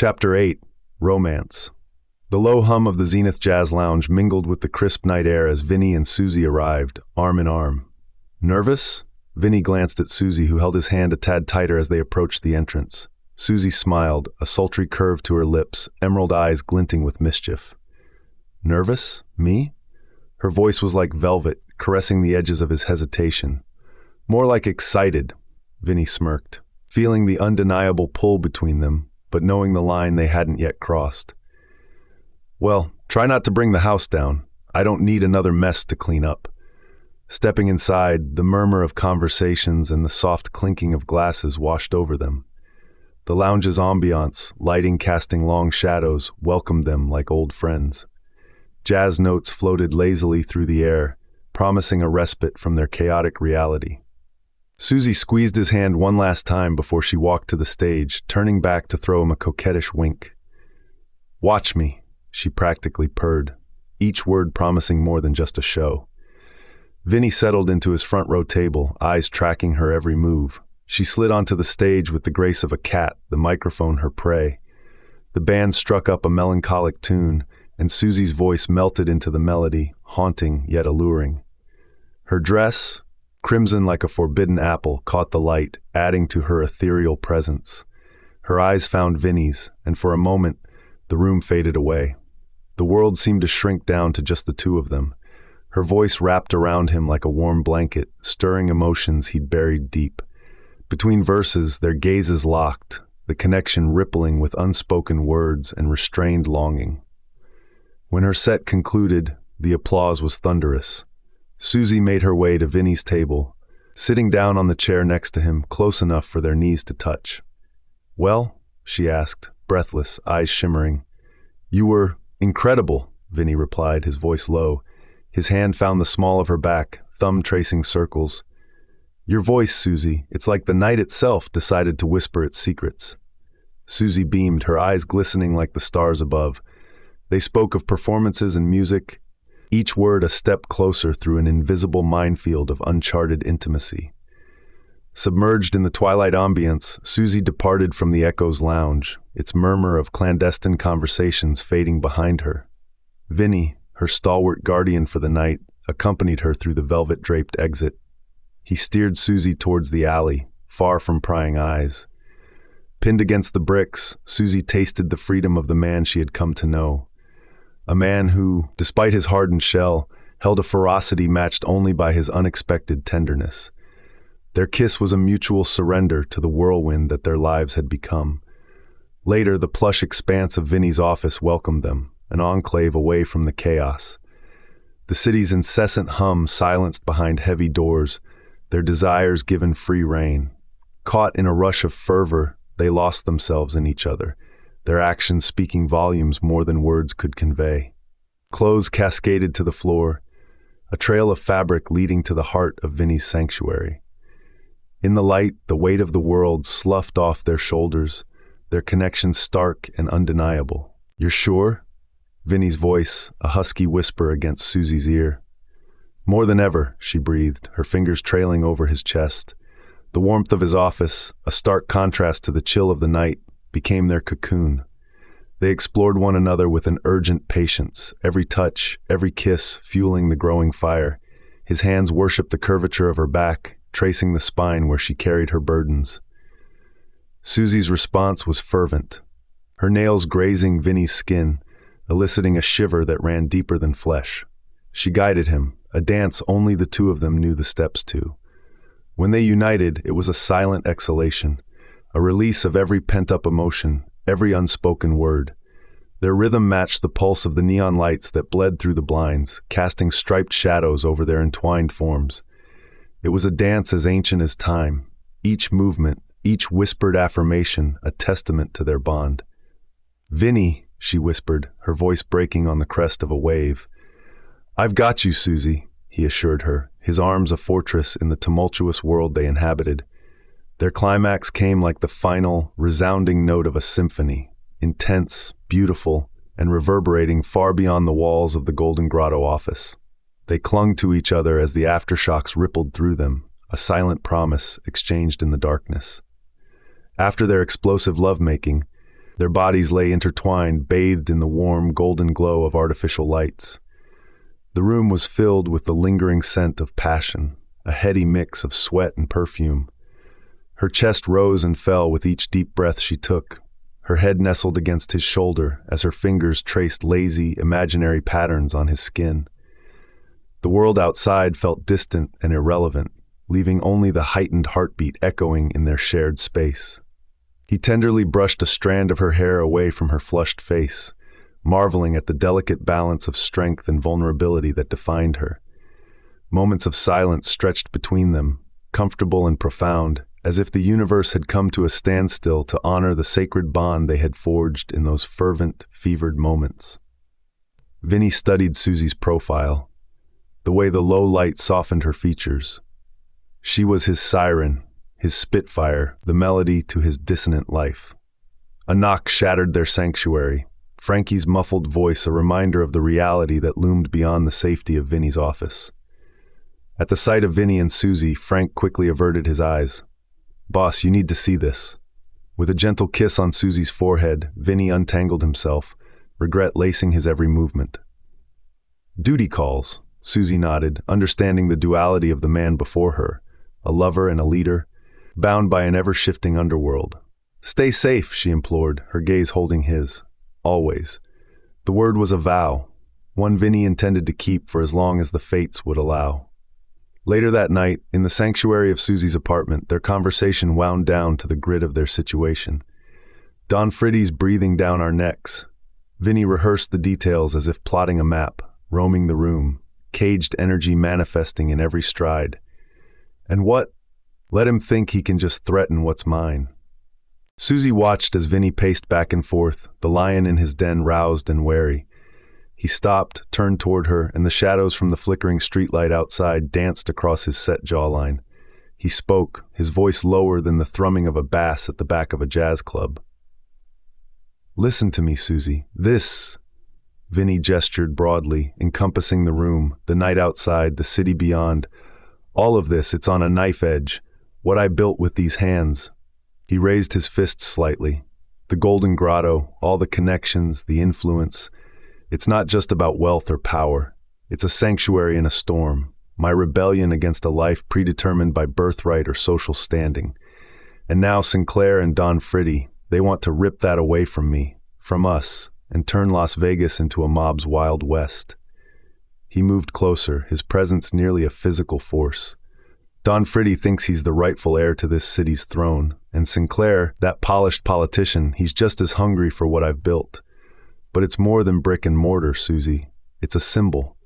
Chapter 8. Romance. The low hum of the Zenith Jazz Lounge mingled with the crisp night air as Vinnie and Susie arrived, arm in arm. Nervous? Vinnie glanced at Susie, who held his hand a tad tighter as they approached the entrance. Susie smiled, a sultry curve to her lips, emerald eyes glinting with mischief. Nervous? Me? Her voice was like velvet, caressing the edges of his hesitation. More like excited, Vinnie smirked, feeling the undeniable pull between them, but knowing the line they hadn't yet crossed. Well, try not to bring the house down. I don't need another mess to clean up. Stepping inside, the murmur of conversations and the soft clinking of glasses washed over them. The lounge's ambiance, lighting casting long shadows, welcomed them like old friends. Jazz notes floated lazily through the air, promising a respite from their chaotic reality. Susie squeezed his hand one last time before she walked to the stage, turning back to throw him a coquettish wink. "Watch me," she practically purred, each word promising more than just a show. Vinnie settled into his front row table, eyes tracking her every move. She slid onto the stage with the grace of a cat, the microphone her prey. The band struck up a melancholic tune, and Susie's voice melted into the melody, haunting yet alluring. Her dress, crimson like a forbidden apple, caught the light, adding to her ethereal presence. Her eyes found Vinnie's, and for a moment, the room faded away. The world seemed to shrink down to just the two of them. Her voice wrapped around him like a warm blanket, stirring emotions he'd buried deep. Between verses, their gazes locked, the connection rippling with unspoken words and restrained longing. When her set concluded, the applause was thunderous. Susie made her way to Vinnie's table, sitting down on the chair next to him, close enough for their knees to touch. "Well?" she asked, breathless, eyes shimmering. "You were incredible," Vinnie replied, his voice low. His hand found the small of her back, thumb tracing circles. "Your voice, Susie, it's like the night itself decided to whisper its secrets." Susie beamed, her eyes glistening like the stars above. They spoke of performances and music, each word a step closer through an invisible minefield of uncharted intimacy. Submerged in the twilight ambience, Susie departed from the Echo's lounge, its murmur of clandestine conversations fading behind her. Vinnie, her stalwart guardian for the night, accompanied her through the velvet-draped exit. He steered Susie towards the alley, far from prying eyes. Pinned against the bricks, Susie tasted the freedom of the man she had come to know. A man who, despite his hardened shell, held a ferocity matched only by his unexpected tenderness. Their kiss was a mutual surrender to the whirlwind that their lives had become. Later, the plush expanse of Vinnie's office welcomed them, an enclave away from the chaos. The city's incessant hum silenced behind heavy doors, their desires given free rein. Caught in a rush of fervor, they lost themselves in each other, their actions speaking volumes more than words could convey. Clothes cascaded to the floor, a trail of fabric leading to the heart of Vinnie's sanctuary. In the light, the weight of the world sloughed off their shoulders, their connection stark and undeniable. "You're sure?" Vinnie's voice, a husky whisper against Susie's ear. "More than ever," she breathed, her fingers trailing over his chest. The warmth of his office, a stark contrast to the chill of the night, became their cocoon. They explored one another with an urgent patience, every touch, every kiss fueling the growing fire. His hands worshipped the curvature of her back, tracing the spine where she carried her burdens. Susie's response was fervent, her nails grazing Vinnie's skin, eliciting a shiver that ran deeper than flesh. She guided him, a dance only the two of them knew the steps to. When they united, it was a silent exhalation, a release of every pent-up emotion, every unspoken word. Their rhythm matched the pulse of the neon lights that bled through the blinds, casting striped shadows over their entwined forms. It was a dance as ancient as time, each movement, each whispered affirmation, a testament to their bond. "Vinnie," she whispered, her voice breaking on the crest of a wave. "I've got you, Susie," he assured her, his arms a fortress in the tumultuous world they inhabited. Their climax came like the final, resounding note of a symphony, intense, beautiful, and reverberating far beyond the walls of the Golden Grotto office. They clung to each other as the aftershocks rippled through them, a silent promise exchanged in the darkness. After their explosive lovemaking, Their bodies lay intertwined, bathed in the warm, golden glow of artificial lights. The room was filled with the lingering scent of passion, a heady mix of sweat and perfume. Her chest rose and fell with each deep breath she took. Her head nestled against his shoulder as her fingers traced lazy, imaginary patterns on his skin. The world outside felt distant and irrelevant, leaving only the heightened heartbeat echoing in their shared space. He tenderly brushed a strand of her hair away from her flushed face, marveling at the delicate balance of strength and vulnerability that defined her. Moments of silence stretched between them, comfortable and profound, as if the universe had come to a standstill to honor the sacred bond they had forged in those fervent, fevered moments. Vinnie studied Susie's profile, the way the low light softened her features. She was his siren, his spitfire, the melody to his dissonant life. A knock shattered their sanctuary, Frankie's muffled voice a reminder of the reality that loomed beyond the safety of Vinnie's office. At the sight of Vinnie and Susie, Frank quickly averted his eyes. "Boss, you need to see this." With a gentle kiss on Susie's forehead, Vinnie untangled himself, regret lacing his every movement. "Duty calls," Susie nodded, understanding the duality of the man before her, a lover and a leader, bound by an ever-shifting underworld. "Stay safe," she implored, her gaze holding his. Always. The word was a vow, one Vinnie intended to keep for as long as the fates would allow. Later that night, in the sanctuary of Susie's apartment, their conversation wound down to the grit of their situation. Don Friddi's breathing down our necks. Vinnie rehearsed the details as if plotting a map, roaming the room, caged energy manifesting in every stride. And what? Let him think he can just threaten what's mine. Susie watched as Vinnie paced back and forth, the lion in his den roused and wary. He stopped, turned toward her, and the shadows from the flickering streetlight outside danced across his set jawline. He spoke, his voice lower than the thrumming of a bass at the back of a jazz club. "Listen to me, Susie. This..." Vinnie gestured broadly, encompassing the room, the night outside, the city beyond. "All of this, it's on a knife edge. What I built with these hands." He raised his fists slightly. "The Golden Grotto, all the connections, the influence. It's not just about wealth or power. It's a sanctuary in a storm. My rebellion against a life predetermined by birthright or social standing. And now Sinclair and Don Friddi, they want to rip that away from me, from us, and turn Las Vegas into a mob's Wild West." He moved closer, his presence nearly a physical force. "Don Friddi thinks he's the rightful heir to this city's throne, and Sinclair, that polished politician, he's just as hungry for what I've built. But it's more than brick and mortar, Susie. It's a symbol.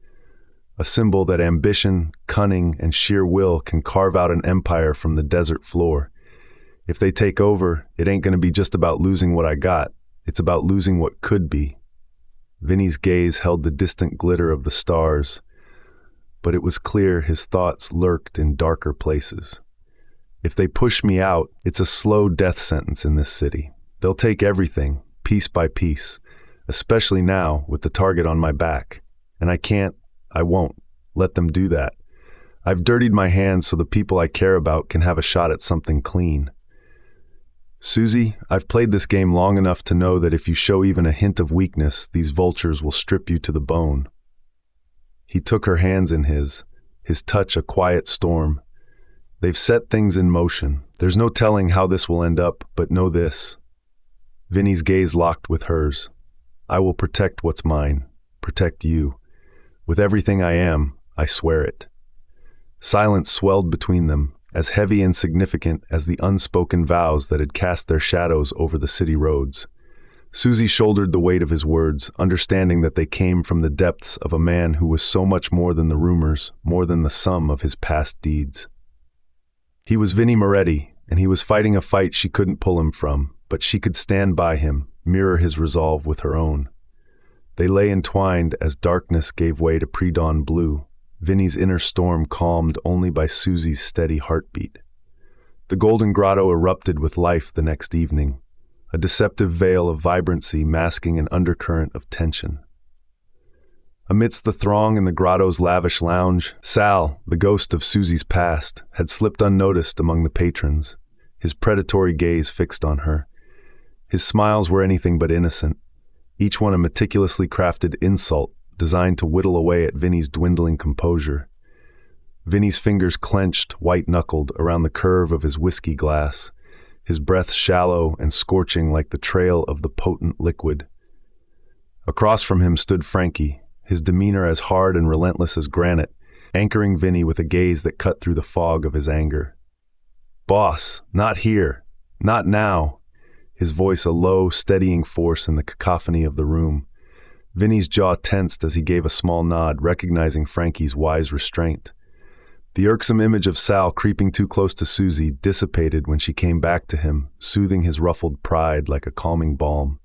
A symbol that ambition, cunning, and sheer will can carve out an empire from the desert floor. If they take over, it ain't going to be just about losing what I got. It's about losing what could be." Vinnie's gaze held the distant glitter of the stars, but it was clear his thoughts lurked in darker places. "If they push me out, it's a slow death sentence in this city. They'll take everything, piece by piece, especially now with the target on my back. And I won't let them do that. I've dirtied my hands so the people I care about can have a shot at something clean. Susie, I've played this game long enough to know that if you show even a hint of weakness, these vultures will strip you to the bone." He took her hands in his touch a quiet storm. "They've set things in motion. There's no telling how this will end up, but know this." Vinnie's gaze locked with hers. "I will protect what's mine, protect you. With everything I am, I swear it." Silence swelled between them, as heavy and significant as the unspoken vows that had cast their shadows over the city roads. Susie shouldered the weight of his words, understanding that they came from the depths of a man who was so much more than the rumors, more than the sum of his past deeds. He was Vinnie Moretti, and he was fighting a fight she couldn't pull him from, but she could stand by him, mirror his resolve with her own. They lay entwined as darkness gave way to pre-dawn blue, Vinnie's inner storm calmed only by Susie's steady heartbeat. The Golden Grotto erupted with life the next evening, a deceptive veil of vibrancy masking an undercurrent of tension. Amidst the throng in the grotto's lavish lounge, Sal, the ghost of Susie's past, had slipped unnoticed among the patrons, his predatory gaze fixed on her. His smiles were anything but innocent, each one a meticulously crafted insult designed to whittle away at Vinnie's dwindling composure. Vinnie's fingers clenched, white-knuckled, around the curve of his whiskey glass, his breath shallow and scorching like the trail of the potent liquid. Across from him stood Frankie, his demeanor as hard and relentless as granite, anchoring Vinnie with a gaze that cut through the fog of his anger. "Boss, not here. Not now." His voice a low, steadying force in the cacophony of the room. Vinnie's jaw tensed as he gave a small nod, recognizing Frankie's wise restraint. The irksome image of Sal creeping too close to Susie dissipated when she came back to him, soothing his ruffled pride like a calming balm.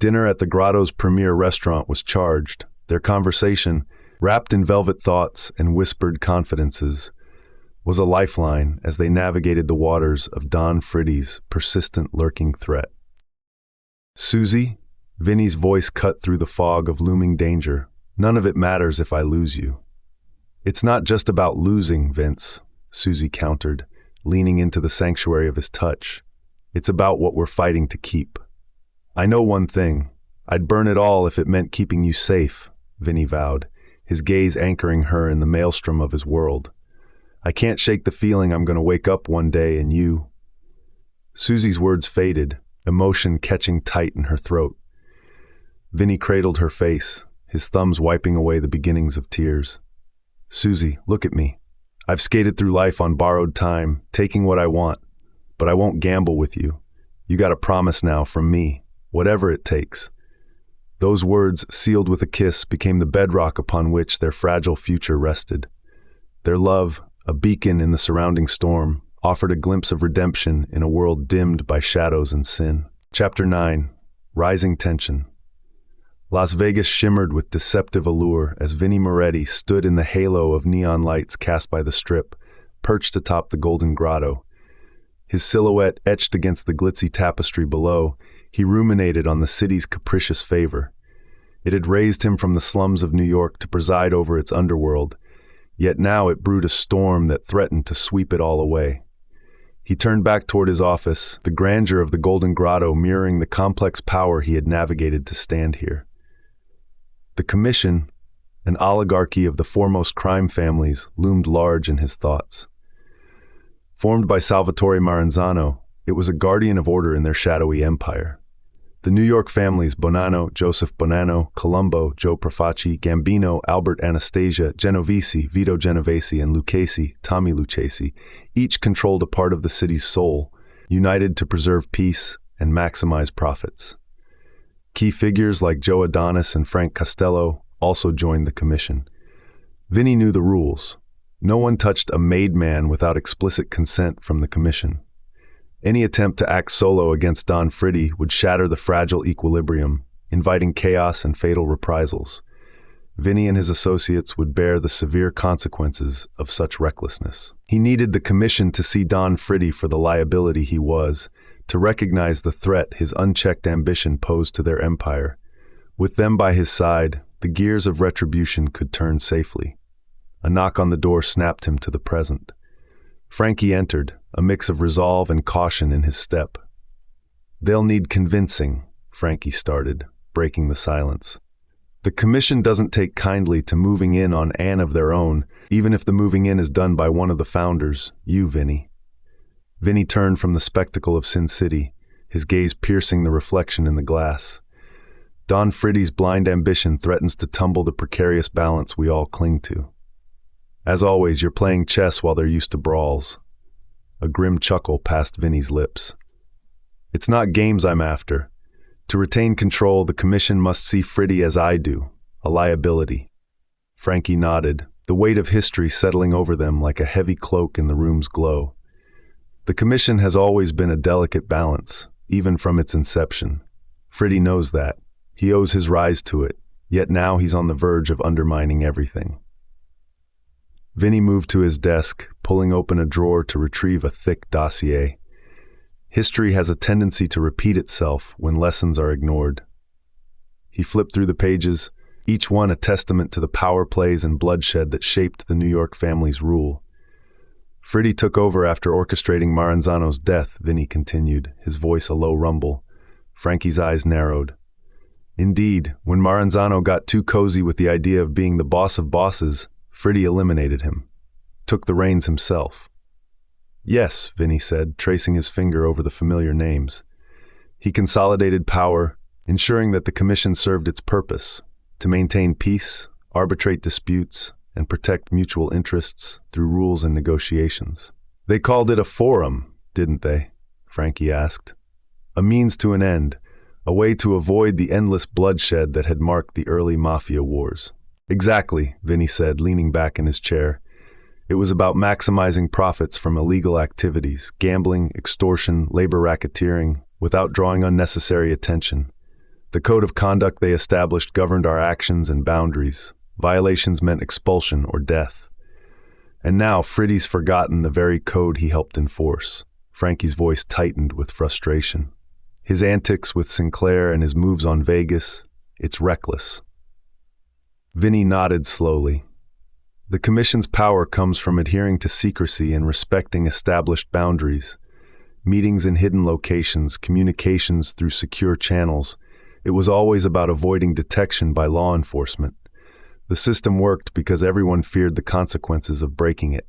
Dinner at the Grotto's premier restaurant was charged. Their conversation, wrapped in velvet thoughts and whispered confidences, was a lifeline as they navigated the waters of Don Friddi's persistent lurking threat. "Susie," Vinnie's voice cut through the fog of looming danger, "none of it matters if I lose you." "It's not just about losing, Vince," Susie countered, leaning into the sanctuary of his touch. "It's about what we're fighting to keep." "I know one thing. I'd burn it all if it meant keeping you safe," Vinnie vowed, his gaze anchoring her in the maelstrom of his world. "I can't shake the feeling I'm going to wake up one day and you—" Susie's words faded, emotion catching tight in her throat. Vinnie cradled her face, his thumbs wiping away the beginnings of tears. "Susie, look at me. I've skated through life on borrowed time, taking what I want, but I won't gamble with you. You got a promise now from me, whatever it takes." Those words, sealed with a kiss, became the bedrock upon which their fragile future rested. Their love, a beacon in the surrounding storm, offered a glimpse of redemption in a world dimmed by shadows and sin. Chapter 9. Rising Tension. Las Vegas shimmered with deceptive allure as Vinnie Moretti stood in the halo of neon lights cast by the Strip, perched atop the Golden Grotto. His silhouette etched against the glitzy tapestry below, he ruminated on the city's capricious favor. It had raised him from the slums of New York to preside over its underworld, yet now it brewed a storm that threatened to sweep it all away. He turned back toward his office, the grandeur of the Golden Grotto mirroring the complex power he had navigated to stand here. The Commission, an oligarchy of the foremost crime families, loomed large in his thoughts. Formed by Salvatore Maranzano, it was a guardian of order in their shadowy empire. The New York families Bonanno, Joseph Bonanno, Colombo, Joe Profaci, Gambino, Albert Anastasia, Genovese, Vito Genovese, and Lucchese, Tommy Lucchese, each controlled a part of the city's soul, united to preserve peace and maximize profits. Key figures like Joe Adonis and Frank Costello also joined the commission. Vinnie knew the rules. No one touched a made man without explicit consent from the commission. Any attempt to act solo against Don Friddi would shatter the fragile equilibrium, inviting chaos and fatal reprisals. Vinnie and his associates would bear the severe consequences of such recklessness. He needed the commission to see Don Friddi for the liability he was, to recognize the threat his unchecked ambition posed to their empire. With them by his side, the gears of retribution could turn safely. A knock on the door snapped him to the present. Frankie entered, a mix of resolve and caution in his step. "They'll need convincing," Frankie started, breaking the silence. "The commission doesn't take kindly to moving in on an of their own, even if the moving in is done by one of the founders, you, Vinnie." Vinnie turned from the spectacle of Sin City, his gaze piercing the reflection in the glass. Don Friddi's blind ambition threatens to tumble the precarious balance we all cling to. As always, you're playing chess while they're used to brawls. A grim chuckle passed Vinnie's lips. "It's not games I'm after. To retain control, the commission must see Friddi as I do, a liability." Frankie nodded, the weight of history settling over them like a heavy cloak in the room's glow. The commission has always been a delicate balance, even from its inception. Friddi knows that. He owes his rise to it, yet now he's on the verge of undermining everything. Vinnie moved to his desk, pulling open a drawer to retrieve a thick dossier. History has a tendency to repeat itself when lessons are ignored. He flipped through the pages, each one a testament to the power plays and bloodshed that shaped the New York family's rule. "Friddi took over after orchestrating Maranzano's death," Vinnie continued, his voice a low rumble. Frankie's eyes narrowed. Indeed, when Maranzano got too cozy with the idea of being the boss of bosses, Friddi eliminated him, took the reins himself. Yes, Vinnie said, tracing his finger over the familiar names. He consolidated power, ensuring that the commission served its purpose, to maintain peace, arbitrate disputes, and protect mutual interests through rules and negotiations. They called it a forum, didn't they? Frankie asked. A means to an end, a way to avoid the endless bloodshed that had marked the early mafia wars. Exactly, Vinnie said, leaning back in his chair. It was about maximizing profits from illegal activities, gambling, extortion, labor racketeering, without drawing unnecessary attention. The code of conduct they established governed our actions and boundaries. Violations meant expulsion or death. And now Friddi's forgotten the very code he helped enforce. Frankie's voice tightened with frustration. His antics with Sinclair and his moves on Vegas, it's reckless. Vinnie nodded slowly. The commission's power comes from adhering to secrecy and respecting established boundaries. Meetings in hidden locations, communications through secure channels. It was always about avoiding detection by law enforcement. The system worked because everyone feared the consequences of breaking it.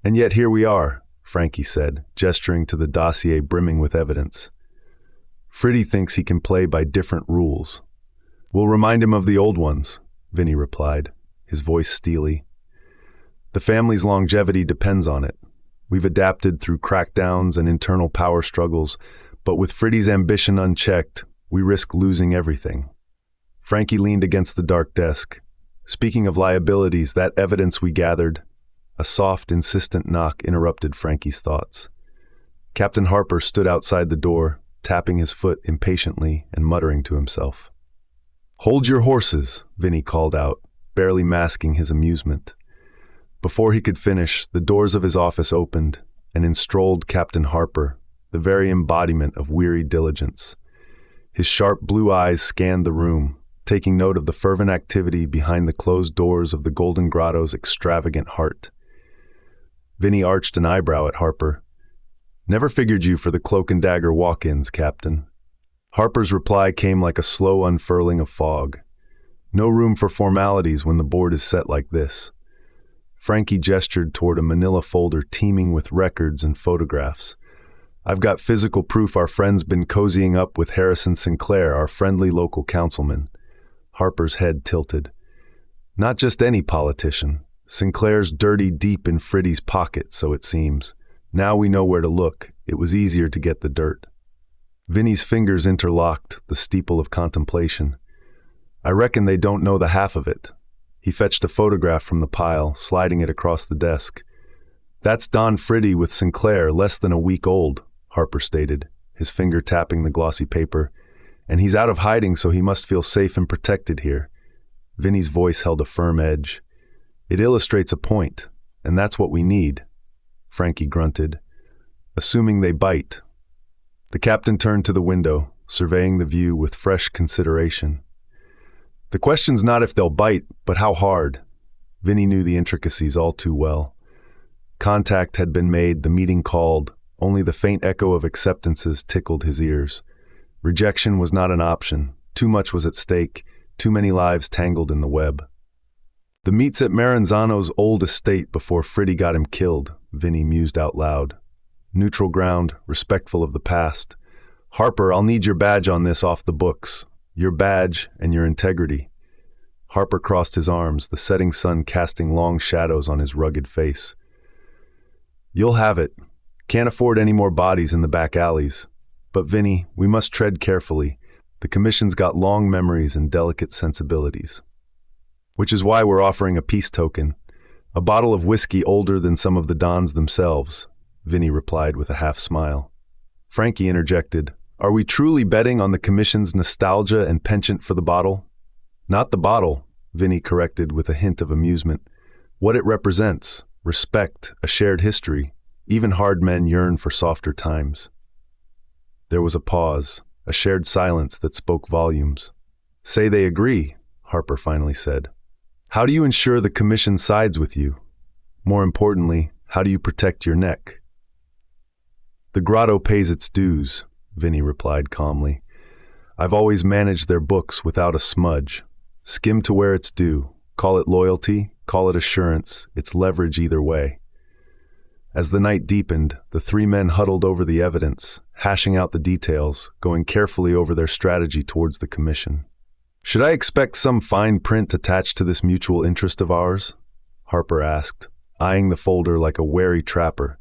And yet here we are, Frankie said, gesturing to the dossier brimming with evidence. Friddi thinks he can play by different rules. We'll remind him of the old ones, Vinnie replied, his voice steely. The family's longevity depends on it. We've adapted through crackdowns and internal power struggles, but with Friddi's ambition unchecked, we risk losing everything. Frankie leaned against the dark desk. Speaking of liabilities, that evidence we gathered. A soft, insistent knock interrupted Frankie's thoughts. Captain Harper stood outside the door, tapping his foot impatiently and muttering to himself. "Hold your horses," Vinnie called out, barely masking his amusement. Before he could finish, the doors of his office opened, and in strolled Captain Harper, the very embodiment of weary diligence. His sharp blue eyes scanned the room, taking note of the fervent activity behind the closed doors of the Golden Grotto's extravagant heart. Vinnie arched an eyebrow at Harper. "Never figured you for the cloak and dagger walk-ins, Captain." Harper's reply came like a slow unfurling of fog. No room for formalities when the board is set like this. Frankie gestured toward a manila folder teeming with records and photographs. "I've got physical proof our friend's been cozying up with Harrison Sinclair, our friendly local councilman." Harper's head tilted. "Not just any politician. Sinclair's dirty deep in Friddi's pocket, so it seems. Now we know where to look. It was easier to get the dirt." Vinnie's fingers interlocked, the steeple of contemplation. "I reckon they don't know the half of it." He fetched a photograph from the pile, sliding it across the desk. "That's Don Friddi with Sinclair, less than a week old," Harper stated, his finger tapping the glossy paper. "And he's out of hiding, so he must feel safe and protected here." Vinnie's voice held a firm edge. "It illustrates a point, and that's what we need." Frankie grunted. "Assuming they bite." The captain turned to the window, surveying the view with fresh consideration. "The question's not if they'll bite, but how hard." Vinnie knew the intricacies all too well. Contact had been made, the meeting called. Only the faint echo of acceptances tickled his ears. Rejection was not an option. Too much was at stake, too many lives tangled in the web. "The meet's at Maranzano's old estate before Friddi got him killed," Vinnie mused out loud. "Neutral ground, respectful of the past. Harper, I'll need your badge on this off the books. Your badge and your integrity." Harper crossed his arms, the setting sun casting long shadows on his rugged face. "You'll have it. Can't afford any more bodies in the back alleys. But Vinnie, we must tread carefully. The commission's got long memories and delicate sensibilities. Which is why we're offering a peace token. A bottle of whiskey older than some of the Dons themselves," Vinnie replied with a half-smile. Frankie interjected, "Are we truly betting on the commission's nostalgia and penchant for the bottle?" "Not the bottle," Vinnie corrected with a hint of amusement. "What it represents, respect, a shared history. Even hard men yearn for softer times." There was a pause, a shared silence that spoke volumes. "Say they agree," Harper finally said. "How do you ensure the commission sides with you? More importantly, how do you protect your neck?" "The grotto pays its dues," Vinnie replied calmly. I've always managed their books without a smudge. Skim to where it's due. Call it loyalty, call it assurance, it's leverage either way. As the night deepened, the three men huddled over the evidence, hashing out the details, going carefully over their strategy towards the commission. Should I expect some fine print attached to this mutual interest of ours? Harper asked, eyeing the folder like a wary trapper.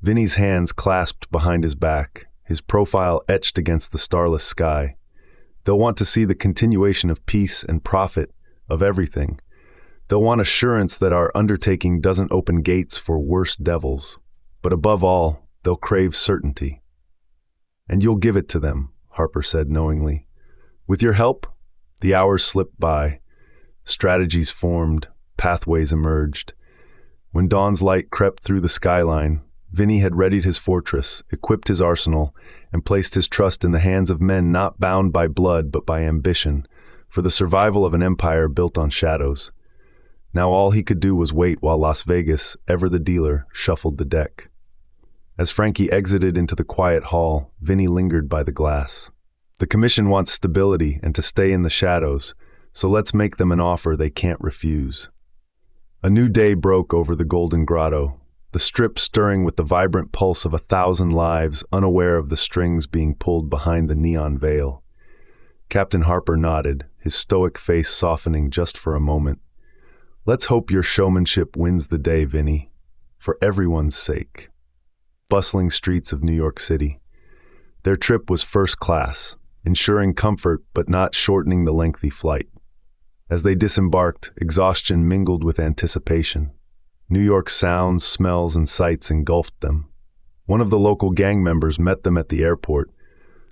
Vinnie's hands clasped behind his back, his profile etched against the starless sky. They'll want to see the continuation of peace and profit, of everything. They'll want assurance that our undertaking doesn't open gates for worse devils. But above all, they'll crave certainty. And you'll give it to them, Harper said knowingly. With your help, the hours slipped by. Strategies formed, pathways emerged. When dawn's light crept through the skyline, Vinnie had readied his fortress, equipped his arsenal, and placed his trust in the hands of men not bound by blood but by ambition, for the survival of an empire built on shadows. Now all he could do was wait while Las Vegas, ever the dealer, shuffled the deck. As Frankie exited into the quiet hall, Vinnie lingered by the glass. The commission wants stability and to stay in the shadows, so let's make them an offer they can't refuse. A new day broke over the Golden Grotto, the strip stirring with the vibrant pulse of 1,000 lives, unaware of the strings being pulled behind the neon veil. Captain Harper nodded, his stoic face softening just for a moment. Let's hope your showmanship wins the day, Vinnie, for everyone's sake. Bustling streets of New York City. Their trip was first class, ensuring comfort but not shortening the lengthy flight. As they disembarked, exhaustion mingled with anticipation. New York's sounds, smells, and sights engulfed them. One of the local gang members met them at the airport,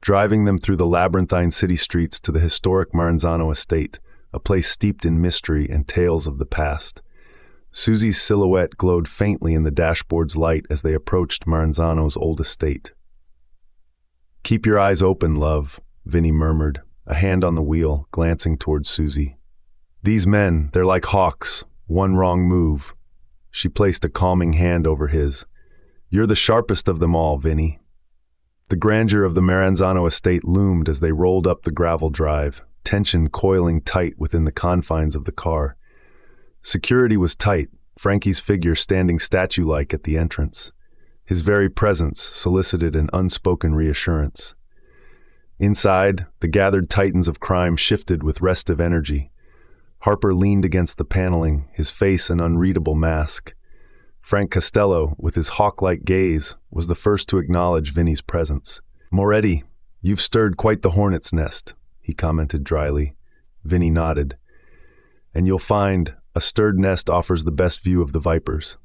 driving them through the labyrinthine city streets to the historic Maranzano estate, a place steeped in mystery and tales of the past. Susie's silhouette glowed faintly in the dashboard's light as they approached Maranzano's old estate. Keep your eyes open, love, Vinnie murmured, a hand on the wheel, glancing towards Susie. These men, they're like hawks, one wrong move. She placed a calming hand over his. You're the sharpest of them all, Vinnie. The grandeur of the Maranzano estate loomed as they rolled up the gravel drive, tension coiling tight within the confines of the car. Security was tight, Frankie's figure standing statue-like at the entrance. His very presence solicited an unspoken reassurance. Inside, the gathered titans of crime shifted with restive energy. Harper leaned against the paneling, his face an unreadable mask. Frank Costello, with his hawk-like gaze, was the first to acknowledge Vinnie's presence. Moretti, you've stirred quite the hornet's nest, he commented dryly. Vinnie nodded. And you'll find a stirred nest offers the best view of the vipers.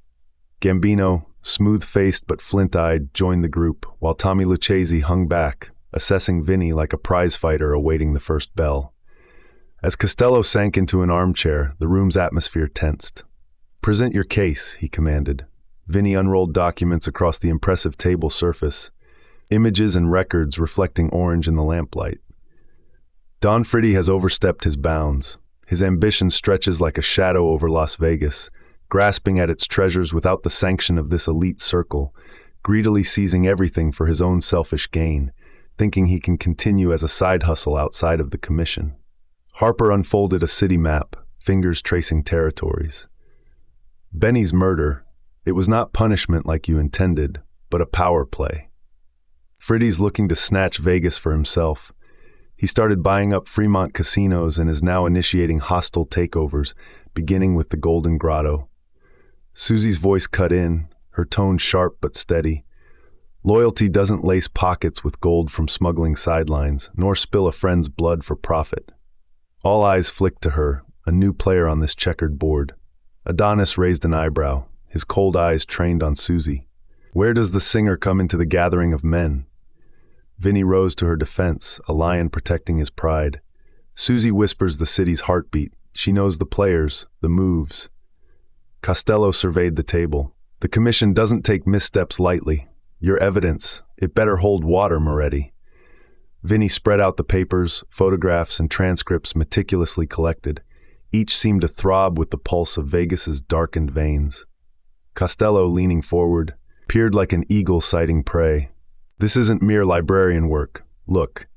Gambino, smooth-faced but flint-eyed, joined the group, while Tommy Lucchese hung back, assessing Vinnie like a prize-fighter awaiting the first bell. As Costello sank into an armchair, the room's atmosphere tensed. Present your case, he commanded. Vinnie unrolled documents across the impressive table surface, images and records reflecting orange in the lamplight. Don Friddi has overstepped his bounds. His ambition stretches like a shadow over Las Vegas, grasping at its treasures without the sanction of this elite circle, greedily seizing everything for his own selfish gain, thinking he can continue as a side hustle outside of the commission. Harper unfolded a city map, fingers tracing territories. Benny's murder, it was not punishment like you intended, but a power play. Friddi's looking to snatch Vegas for himself. He started buying up Fremont casinos and is now initiating hostile takeovers, beginning with the Golden Grotto. Susie's voice cut in, her tone sharp but steady. Loyalty doesn't lace pockets with gold from smuggling sidelines, nor spill a friend's blood for profit. All eyes flicked to her, a new player on this checkered board. Adonis raised an eyebrow, his cold eyes trained on Susie. Where does the singer come into the gathering of men? Vinnie rose to her defense, a lion protecting his pride. Susie whispers the city's heartbeat. She knows the players, the moves. Costello surveyed the table. The commission doesn't take missteps lightly. Your evidence, it better hold water, Moretti. Vinnie spread out the papers, photographs, and transcripts meticulously collected. Each seemed to throb with the pulse of Vegas's darkened veins. Costello, leaning forward, peered like an eagle sighting prey. This isn't mere librarian work. Look.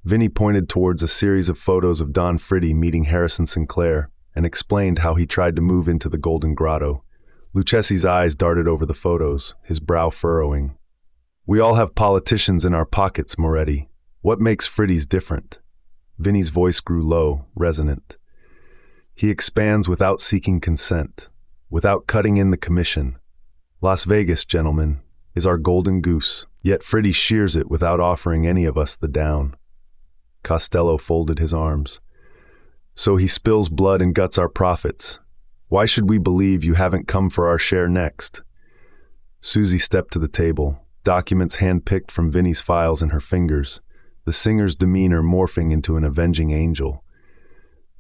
Vinnie pointed towards a series of photos of Don Friddi meeting Harrison Sinclair and explained how he tried to move into the Golden Grotto. Lucchesi's eyes darted over the photos, his brow furrowing. We all have politicians in our pockets, Moretti. What makes Friddi's different? Vinnie's voice grew low, resonant. He expands without seeking consent, without cutting in the commission. Las Vegas, gentlemen, is our golden goose, yet Friddi shears it without offering any of us the down. Costello folded his arms. So he spills blood and guts our profits. Why should we believe you haven't come for our share next? Susie stepped to the table, documents hand-picked from Vinnie's files in her fingers, the singer's demeanor morphing into an avenging angel.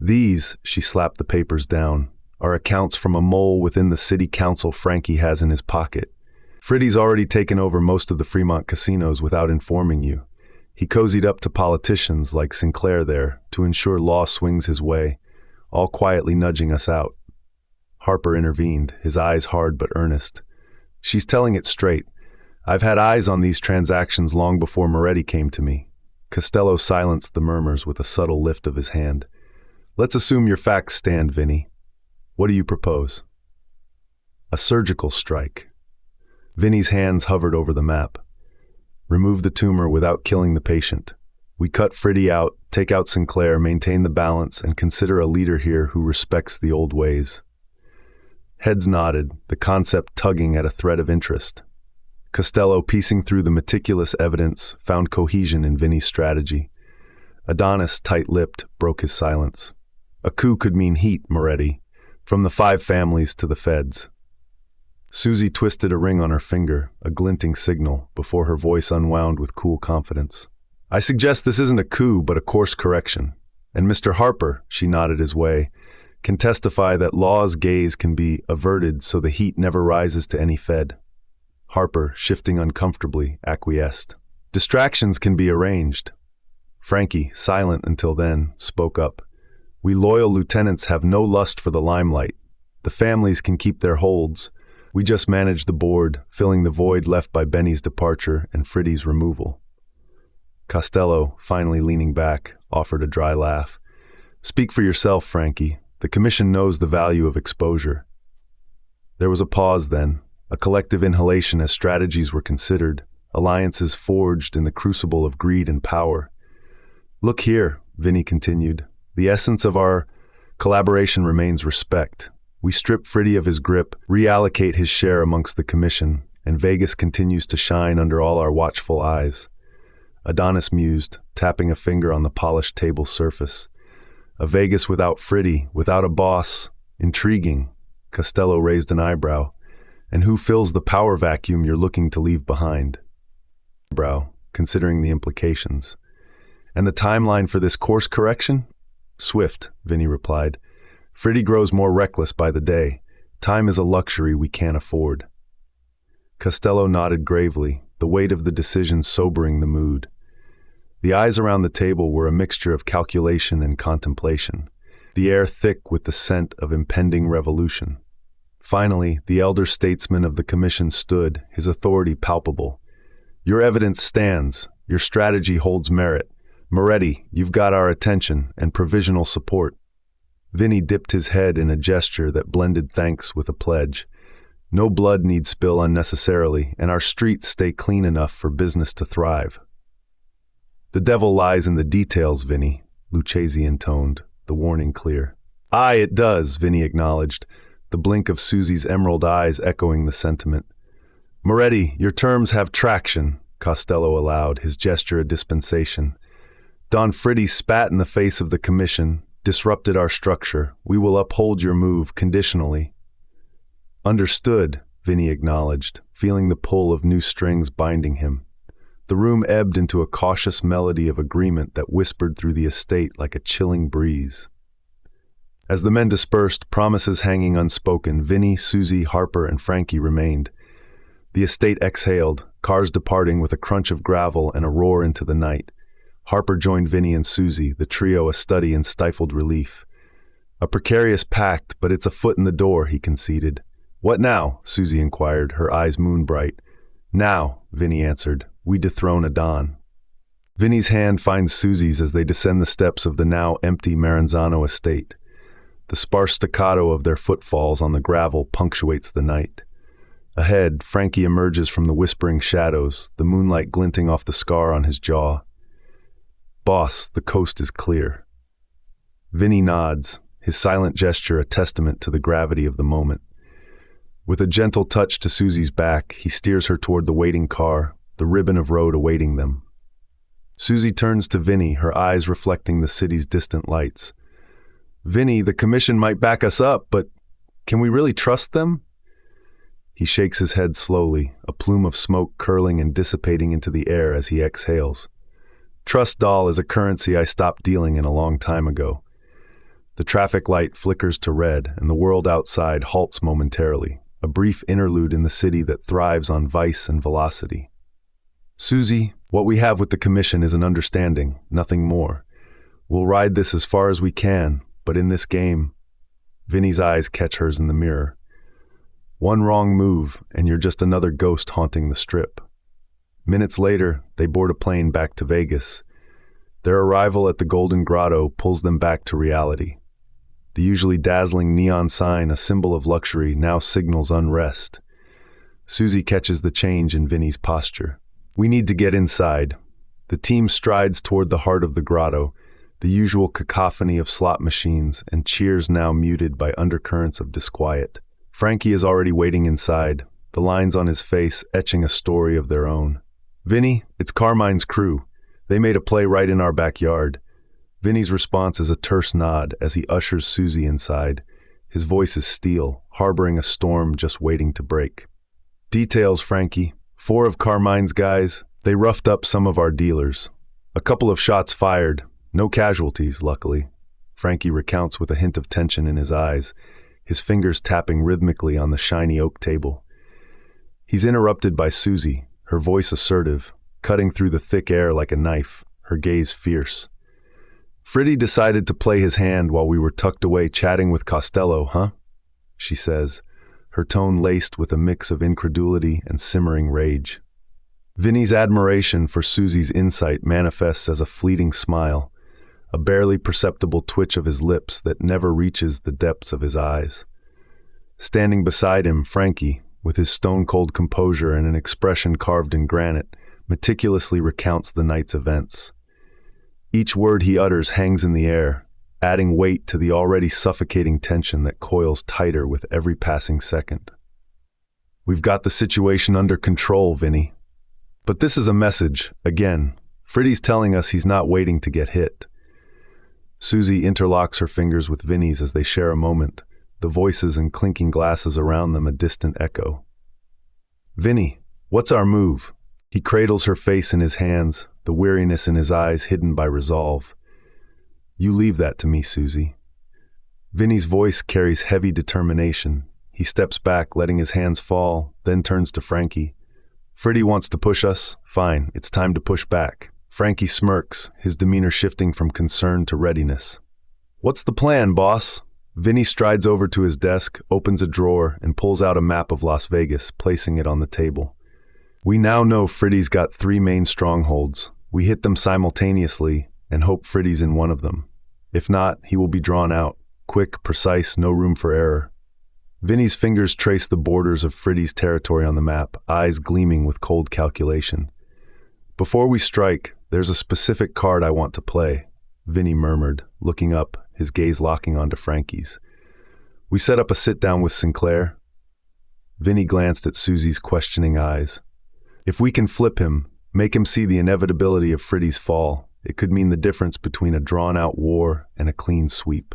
These, she slapped the papers down, are accounts from a mole within the city council Frankie has in his pocket. Friddi's already taken over most of the Fremont casinos without informing you. He cozied up to politicians like Sinclair there to ensure law swings his way, all quietly nudging us out. Harper intervened, his eyes hard but earnest. She's telling it straight. I've had eyes on these transactions long before Moretti came to me. Costello silenced the murmurs with a subtle lift of his hand. Let's assume your facts stand, Vinnie. What do you propose? A surgical strike. Vinnie's hands hovered over the map. Remove the tumor without killing the patient. We cut Friddi out, take out Sinclair, maintain the balance, and consider a leader here who respects the old ways. Heads nodded, the concept tugging at a thread of interest. Costello, piecing through the meticulous evidence, found cohesion in Vinnie's strategy. Adonis, tight-lipped, broke his silence. A coup could mean heat, Moretti, from the 5 families to the feds. Susie twisted a ring on her finger, a glinting signal, before her voice unwound with cool confidence. I suggest this isn't a coup, but a course correction. And Mr. Harper, she nodded his way, can testify that law's gaze can be averted so the heat never rises to any fed. Harper, shifting uncomfortably, acquiesced. Distractions can be arranged. Frankie, silent until then, spoke up. We loyal lieutenants have no lust for the limelight. The families can keep their holds. We just manage the board, filling the void left by Benny's departure and Friddi's removal. Costello, finally leaning back, offered a dry laugh. Speak for yourself, Frankie. The commission knows the value of exposure. There was a pause then, a collective inhalation as strategies were considered, alliances forged in the crucible of greed and power. Look here, Vinnie continued. The essence of our collaboration remains respect. We strip Friddi of his grip, reallocate his share amongst the commission, and Vegas continues to shine under all our watchful eyes. Adonis mused, tapping a finger on the polished table surface. A Vegas without Friddi, without a boss. Intriguing. Costello raised an eyebrow. And who fills the power vacuum you're looking to leave behind? Eyebrow, considering the implications. And the timeline for this course correction? Swift, Vinnie replied. Friddi grows more reckless by the day. Time is a luxury we can't afford. Costello nodded gravely, the weight of the decision sobering the mood. The eyes around the table were a mixture of calculation and contemplation, the air thick with the scent of impending revolution. Finally, the elder statesman of the commission stood, his authority palpable. Your evidence stands. Your strategy holds merit. Moretti, you've got our attention and provisional support. Vinnie dipped his head in a gesture that blended thanks with a pledge. No blood need spill unnecessarily, and our streets stay clean enough for business to thrive. The devil lies in the details, Vinnie, Lucchesi intoned, the warning clear. Aye, it does, Vinnie acknowledged, the blink of Susie's emerald eyes echoing the sentiment. Moretti, your terms have traction, Costello allowed, his gesture a dispensation. Don Friddi spat in the face of the commission, disrupted our structure. We will uphold your move conditionally. Understood, Vinnie acknowledged, feeling the pull of new strings binding him. The room ebbed into a cautious melody of agreement that whispered through the estate like a chilling breeze. As the men dispersed, promises hanging unspoken, Vinnie, Susie, Harper, and Frankie remained. The estate exhaled, cars departing with a crunch of gravel and a roar into the night. Harper joined Vinnie and Susie, the trio a study in stifled relief. A precarious pact, but it's a foot in the door, he conceded. What now? Susie inquired, her eyes moon-bright. Now, Vinnie answered. we dethrone a Don. Vinnie's hand finds Susie's as they descend the steps of the now empty Maranzano estate. The sparse staccato of their footfalls on the gravel punctuates the night. Ahead, Frankie emerges from the whispering shadows, the moonlight glinting off the scar on his jaw. "Boss, the coast is clear." Vinnie nods, his silent gesture a testament to the gravity of the moment. With a gentle touch to Susie's back, he steers her toward the waiting car, the ribbon of road awaiting them. Susie turns to Vinnie, her eyes reflecting the city's distant lights. "Vinnie, the commission might back us up, but can we really trust them?" He shakes his head slowly, a plume of smoke curling and dissipating into the air as he exhales. "Trust, doll, is a currency I stopped dealing in a long time ago." The traffic light flickers to red, and the world outside halts momentarily, a brief interlude in the city that thrives on vice and velocity. "Susie, what we have with the commission is an understanding, nothing more. We'll ride this as far as we can, but in this game..." Vinnie's eyes catch hers in the mirror. "One wrong move, and you're just another ghost haunting the Strip." Minutes later, they board a plane back to Vegas. Their arrival at the Golden Grotto pulls them back to reality. The usually dazzling neon sign, a symbol of luxury, now signals unrest. Susie catches the change in Vinnie's posture. "We need to get inside." The team strides toward the heart of the grotto, the usual cacophony of slot machines and cheers now muted by undercurrents of disquiet. Frankie is already waiting inside, the lines on his face etching a story of their own. "Vinnie, it's Carmine's crew. They made a play right in our backyard." Vinnie's response is a terse nod as he ushers Susie inside. His voice is steel, harboring a storm just waiting to break. "Details, Frankie. 4 of Carmine's guys, they roughed up some of our dealers. A couple of shots fired, no casualties, luckily." Frankie recounts with a hint of tension in his eyes, his fingers tapping rhythmically on the shiny oak table. He's interrupted by Susie, her voice assertive, cutting through the thick air like a knife, her gaze fierce. "Friddi decided to play his hand while we were tucked away chatting with Costello, huh?" she says, her tone laced with a mix of incredulity and simmering rage. Vinnie's admiration for Susie's insight manifests as a fleeting smile, a barely perceptible twitch of his lips that never reaches the depths of his eyes. Standing beside him, Frankie, with his stone-cold composure and an expression carved in granite, meticulously recounts the night's events. Each word he utters hangs in the air, adding weight to the already suffocating tension that coils tighter with every passing second. "We've got the situation under control, Vinnie. But this is a message, again. Friddi's telling us he's not waiting to get hit." Susie interlocks her fingers with Vinnie's as they share a moment, the voices and clinking glasses around them a distant echo. "Vinnie, what's our move?" He cradles her face in his hands, the weariness in his eyes hidden by resolve. "You leave that to me, Susie." Vinnie's voice carries heavy determination. He steps back, letting his hands fall, then turns to Frankie. "Friddi wants to push us? Fine, it's time to push back." Frankie smirks, his demeanor shifting from concern to readiness. "What's the plan, boss?" Vinnie strides over to his desk, opens a drawer, and pulls out a map of Las Vegas, placing it on the table. "We now know Friddi's got 3 main strongholds. We hit them simultaneously and hope Friddi's in one of them. If not, he will be drawn out. Quick, precise, no room for error." Vinnie's fingers trace the borders of Friddi's territory on the map, eyes gleaming with cold calculation. "Before we strike, there's a specific card I want to play," Vinnie murmured, looking up, his gaze locking onto Frankie's. "We set up a sit-down with Sinclair." Vinnie glanced at Susie's questioning eyes. "If we can flip him, make him see the inevitability of Friddi's fall, it could mean the difference between a drawn-out war and a clean sweep."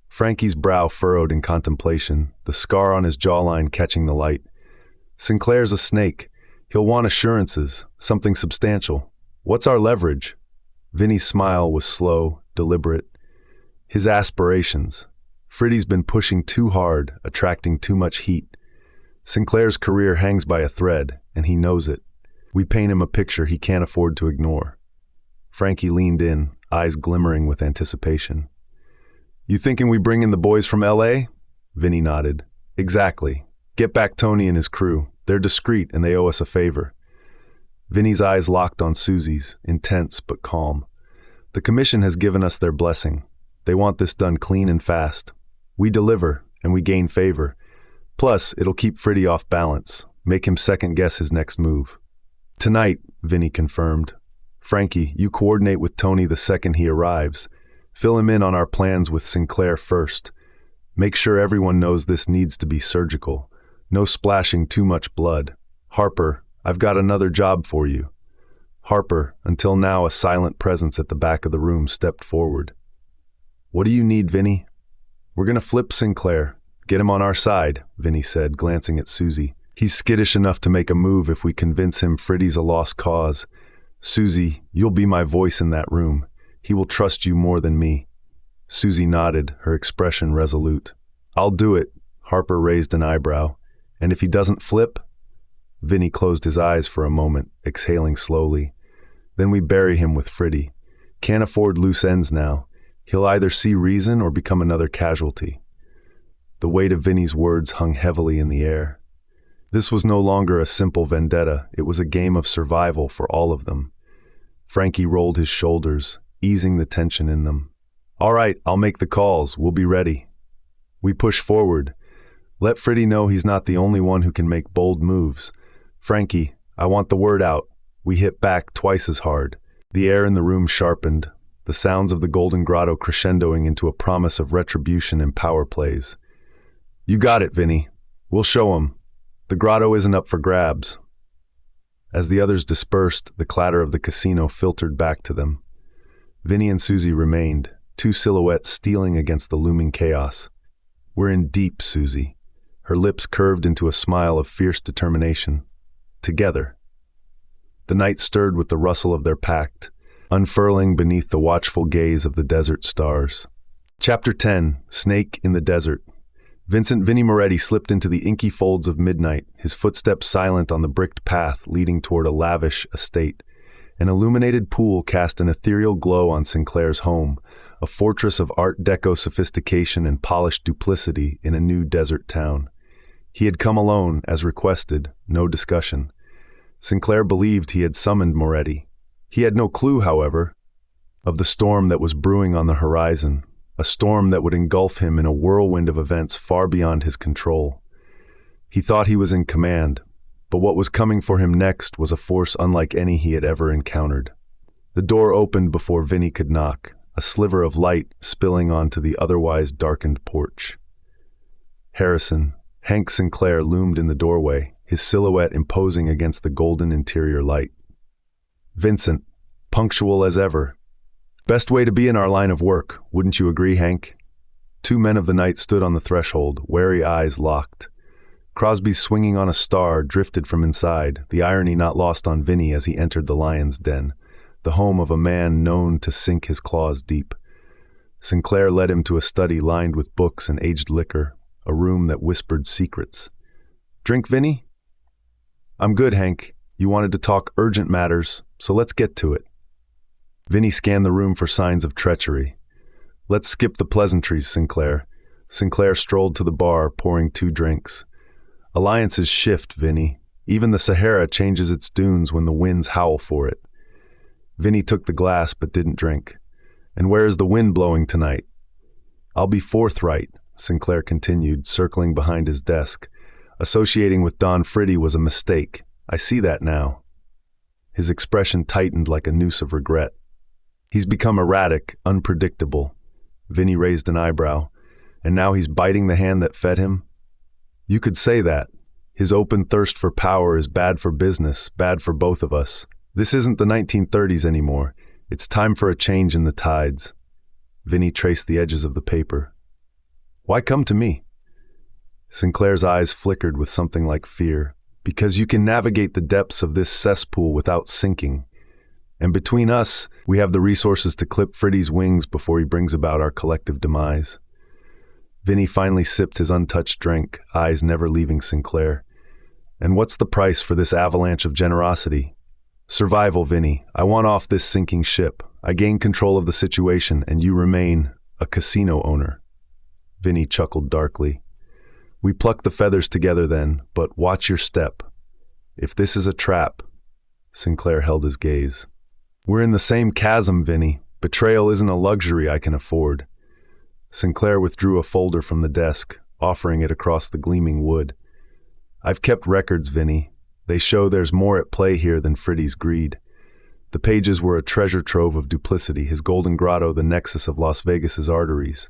Frankie's brow furrowed in contemplation, the scar on his jawline catching the light. "Sinclair's a snake. He'll want assurances, something substantial. What's our leverage?" Vinnie's smile was slow, deliberate. "His aspirations. Friddi's been pushing too hard, attracting too much heat. Sinclair's career hangs by a thread, and he knows it. We paint him a picture he can't afford to ignore." Frankie leaned in, eyes glimmering with anticipation. "You thinking we bring in the boys from L.A.? Vinnie nodded. "Exactly. Get back Tony and his crew. They're discreet and they owe us a favor." Vinnie's eyes locked on Susie's, intense but calm. The commission has given us their blessing. They want this done clean and fast. We deliver, and we gain favor. Plus, it'll keep Friddi off balance, make him second-guess his next move. Tonight, Vinnie confirmed. Frankie, you coordinate with Tony the second he arrives. Fill him in on our plans with Sinclair first. Make sure everyone knows this needs to be surgical. No splashing too much blood. Harper, I've got another job for you. Harper, until now a silent presence at the back of the room, stepped forward. What do you need, Vinnie? We're gonna flip Sinclair. Get him on our side, Vinnie said, glancing at Susie. He's skittish enough to make a move if we convince him Friddi's a lost cause. Susie, you'll be my voice in that room. He will trust you more than me. Susie nodded, her expression resolute. I'll do it. Harper raised an eyebrow. And if he doesn't flip? Vinnie closed his eyes for a moment, exhaling slowly. Then we bury him with Friddi. Can't afford loose ends now. He'll either see reason or become another casualty. The weight of Vinnie's words hung heavily in the air. This was no longer a simple vendetta. It was a game of survival for all of them. Frankie rolled his shoulders, easing the tension in them. All right, I'll make the calls. We'll be ready. We push forward. Let Friddi know he's not the only one who can make bold moves. Frankie, I want the word out. We hit back twice as hard. The air in the room sharpened, the sounds of the Golden Grotto crescendoing into a promise of retribution and power plays. You got it, Vinnie. We'll show him. The grotto isn't up for grabs. As the others dispersed, the clatter of the casino filtered back to them. Vinnie and Susie remained, two silhouettes stealing against the looming chaos. We're in deep, Susie. Her lips curved into a smile of fierce determination. Together. The night stirred with the rustle of their pact, unfurling beneath the watchful gaze of the desert stars. Chapter 10, Snake in the Desert. Vinnie Moretti slipped into the inky folds of midnight, his footsteps silent on the bricked path leading toward a lavish estate. An illuminated pool cast an ethereal glow on Sinclair's home, a fortress of Art Deco sophistication and polished duplicity in a new desert town. He had come alone, as requested, no discussion. Sinclair believed he had summoned Moretti. He had no clue, however, of the storm that was brewing on the horizon, a storm that would engulf him in a whirlwind of events far beyond his control. He thought he was in command, but what was coming for him next was a force unlike any he had ever encountered. The door opened before Vinnie could knock, a sliver of light spilling onto the otherwise darkened porch. Harrison, Hank Sinclair, loomed in the doorway, his silhouette imposing against the golden interior light. Vincent, punctual as ever. Best way to be in our line of work, wouldn't you agree, Hank? Two men of the night stood on the threshold, wary eyes locked. Crosby's swinging on a star drifted from inside, the irony not lost on Vinnie as he entered the lion's den, the home of a man known to sink his claws deep. Sinclair led him to a study lined with books and aged liquor, a room that whispered secrets. Drink, Vinnie? I'm good, Hank. You wanted to talk urgent matters, so let's get to it. Vinnie scanned the room for signs of treachery. Let's skip the pleasantries, Sinclair. Sinclair strolled to the bar, pouring 2 drinks. Alliances shift, Vinnie. Even the Sahara changes its dunes when the winds howl for it. Vinnie took the glass but didn't drink. And where is the wind blowing tonight? I'll be forthright, Sinclair continued, circling behind his desk. Associating with Don Friddi was a mistake. I see that now. His expression tightened like a noose of regret. He's become erratic, unpredictable. Vinnie raised an eyebrow. And now he's biting the hand that fed him? You could say that. His open thirst for power is bad for business, bad for both of us. This isn't the 1930s anymore. It's time for a change in the tides. Vinnie traced the edges of the paper. Why come to me? Sinclair's eyes flickered with something like fear. Because you can navigate the depths of this cesspool without sinking. And between us, we have the resources to clip Friddi's wings before he brings about our collective demise. Vinnie finally sipped his untouched drink, eyes never leaving Sinclair. And what's the price for this avalanche of generosity? Survival, Vinnie. I want off this sinking ship. I gain control of the situation, and you remain a casino owner. Vinnie chuckled darkly. We pluck the feathers together then, but watch your step. If this is a trap... Sinclair held his gaze. We're in the same chasm, Vinnie. Betrayal isn't a luxury I can afford. Sinclair withdrew a folder from the desk, offering it across the gleaming wood. I've kept records, Vinnie. They show there's more at play here than Friddi's greed. The pages were a treasure trove of duplicity, his Golden Grotto the nexus of Las Vegas's arteries,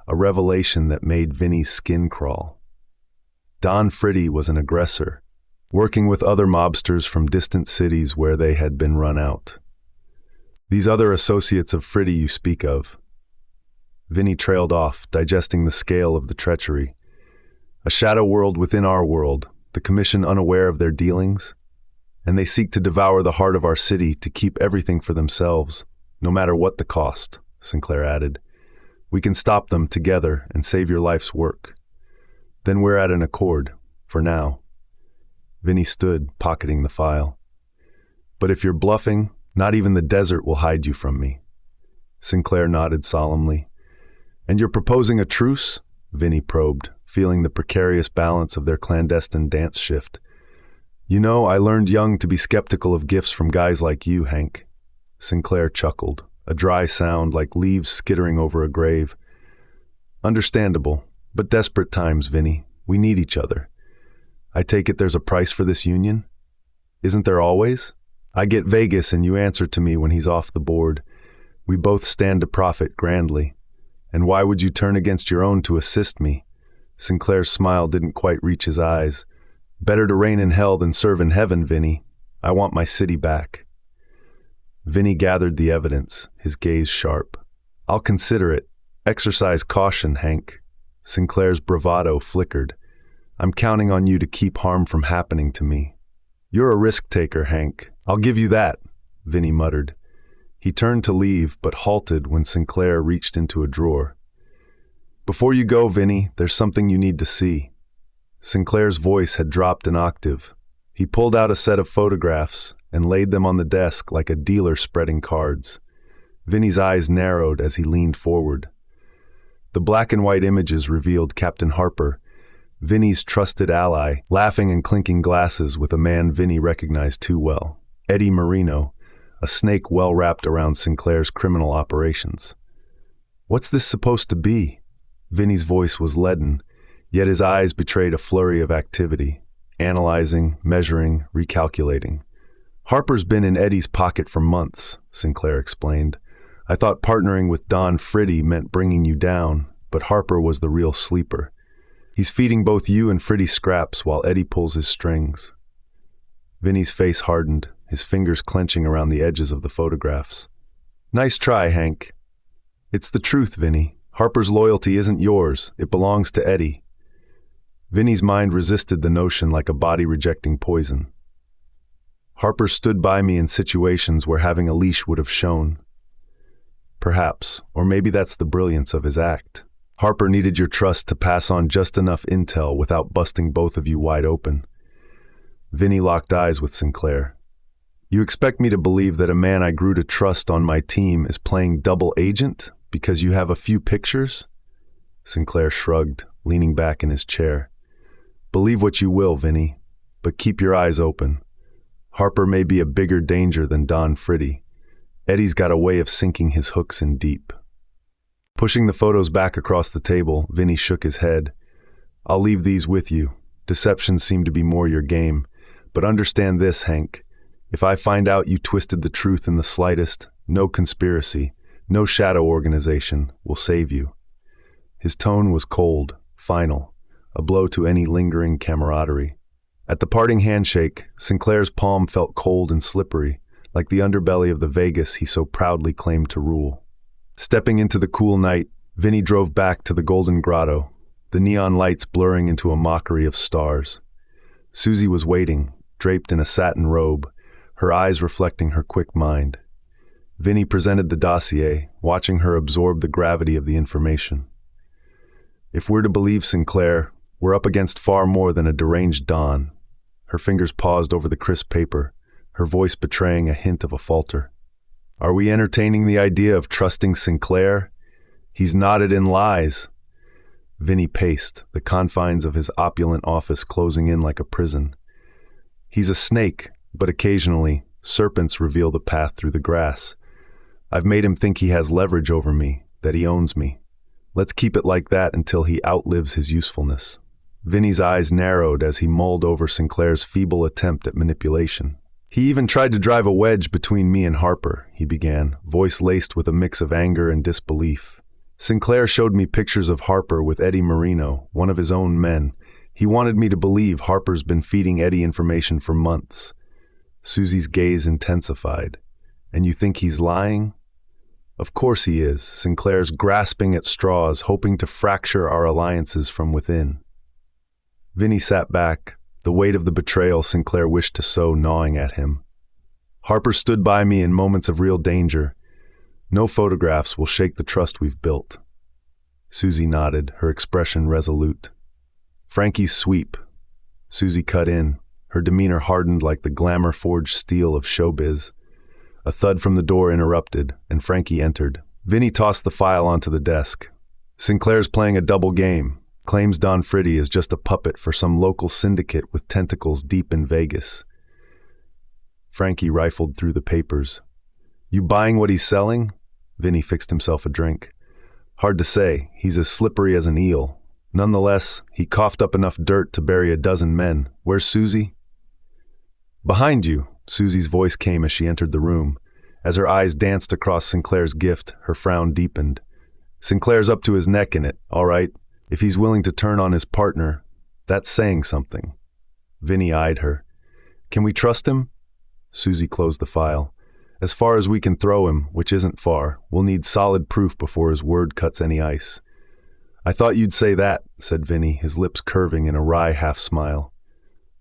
a revelation that made Vinnie's skin crawl. Don Friddi was an aggressor, working with other mobsters from distant cities where they had been run out. These other associates of Friddi you speak of. Vinnie trailed off, digesting the scale of the treachery. A shadow world within our world, the Commission unaware of their dealings, and they seek to devour the heart of our city to keep everything for themselves, no matter what the cost, Sinclair added. We can stop them together and save your life's work. Then we're at an accord, for now. Vinnie stood, pocketing the file. But if you're bluffing, not even the desert will hide you from me. Sinclair nodded solemnly. And you're proposing a truce? Vinnie probed, feeling the precarious balance of their clandestine dance shift. You know, I learned young to be skeptical of gifts from guys like you, Hank. Sinclair chuckled, a dry sound like leaves skittering over a grave. Understandable, but desperate times, Vinnie. We need each other. I take it there's a price for this union? Isn't there always? I get Vegas and you answer to me when he's off the board. We both stand to profit grandly. And why would you turn against your own to assist me? Sinclair's smile didn't quite reach his eyes. Better to reign in hell than serve in heaven, Vinnie. I want my city back. Vinnie gathered the evidence, his gaze sharp. I'll consider it. Exercise caution, Hank. Sinclair's bravado flickered. I'm counting on you to keep harm from happening to me. You're a risk-taker, Hank. I'll give you that, Vinnie muttered. He turned to leave, but halted when Sinclair reached into a drawer. Before you go, Vinnie, there's something you need to see. Sinclair's voice had dropped an octave. He pulled out a set of photographs and laid them on the desk like a dealer spreading cards. Vinnie's eyes narrowed as he leaned forward. The black and white images revealed Captain Harper, Vinnie's trusted ally, laughing and clinking glasses with a man Vinnie recognized too well, Eddie Marino, a snake well wrapped around Sinclair's criminal operations. What's this supposed to be? Vinnie's voice was leaden, yet his eyes betrayed a flurry of activity, analyzing, measuring, recalculating. Harper's been in Eddie's pocket for months, Sinclair explained. I thought partnering with Don Friddi meant bringing you down, but Harper was the real sleeper. He's feeding both you and Friddi scraps while Eddie pulls his strings. Vinnie's face hardened, his fingers clenching around the edges of the photographs. Nice try, Hank. It's the truth, Vinnie. Harper's loyalty isn't yours. It belongs to Eddie. Vinnie's mind resisted the notion like a body rejecting poison. Harper stood by me in situations where having a leash would have shown. Perhaps, or maybe that's the brilliance of his act. Harper needed your trust to pass on just enough intel without busting both of you wide open. Vinnie locked eyes with Sinclair. You expect me to believe that a man I grew to trust on my team is playing double agent because you have a few pictures? Sinclair shrugged, leaning back in his chair. Believe what you will, Vinnie, but keep your eyes open. Harper may be a bigger danger than Don Friddi. Eddie's got a way of sinking his hooks in deep. Pushing the photos back across the table, Vinnie shook his head. I'll leave these with you. Deceptions seem to be more your game. But understand this, Hank. If I find out you twisted the truth in the slightest, no conspiracy, no shadow organization will save you. His tone was cold, final, a blow to any lingering camaraderie. At the parting handshake, Sinclair's palm felt cold and slippery, like the underbelly of the Vegas he so proudly claimed to rule. Stepping into the cool night, Vinnie drove back to the Golden Grotto, the neon lights blurring into a mockery of stars. Susie was waiting, draped in a satin robe, her eyes reflecting her quick mind. Vinnie presented the dossier, watching her absorb the gravity of the information. If we're to believe Sinclair, we're up against far more than a deranged Don. Her fingers paused over the crisp paper, her voice betraying a hint of a falter. Are we entertaining the idea of trusting Sinclair? He's knotted in lies. Vinnie paced, the confines of his opulent office closing in like a prison. He's a snake, but occasionally Serpents reveal the path through the grass. I've made him think he has leverage over me, that he owns me. Let's keep it like that until he outlives his usefulness. Vinnie's eyes narrowed as he mulled over Sinclair's feeble attempt at manipulation. He even tried to drive a wedge between me and Harper, he began, voice laced with a mix of anger and disbelief. Sinclair showed me pictures of Harper with Eddie Marino, one of his own men. He wanted me to believe Harper's been feeding Eddie information for months. Susie's gaze intensified. And you think he's lying? Of course he is. Sinclair's grasping at straws, hoping to fracture our alliances from within. Vinnie sat back, the weight of the betrayal Sinclair wished to sow gnawing at him. Harper stood by me in moments of real danger. No photographs will shake the trust we've built. Susie nodded, her expression resolute. Frankie's sweep. Susie cut in, her demeanor hardened like the glamour-forged steel of showbiz. A thud from the door interrupted, and Frankie entered. Vinnie tossed the file onto the desk. Sinclair's playing a double game. Claims Don Friddi is just a puppet for some local syndicate with tentacles deep in Vegas. Frankie rifled through the papers. You buying what he's selling? Vinnie fixed himself a drink. Hard to say. He's as slippery as an eel. Nonetheless, he coughed up enough dirt to bury a dozen men. Where's Susie? Behind you, Susie's voice came as she entered the room. As her eyes danced across Sinclair's gift, her frown deepened. Sinclair's up to his neck in it, all right. If he's willing to turn on his partner, that's saying something. Vinnie eyed her. Can we trust him? Susie closed the file. As far as we can throw him, which isn't far, we'll need solid proof before his word cuts any ice. I thought you'd say that, said Vinnie, his lips curving in a wry half-smile.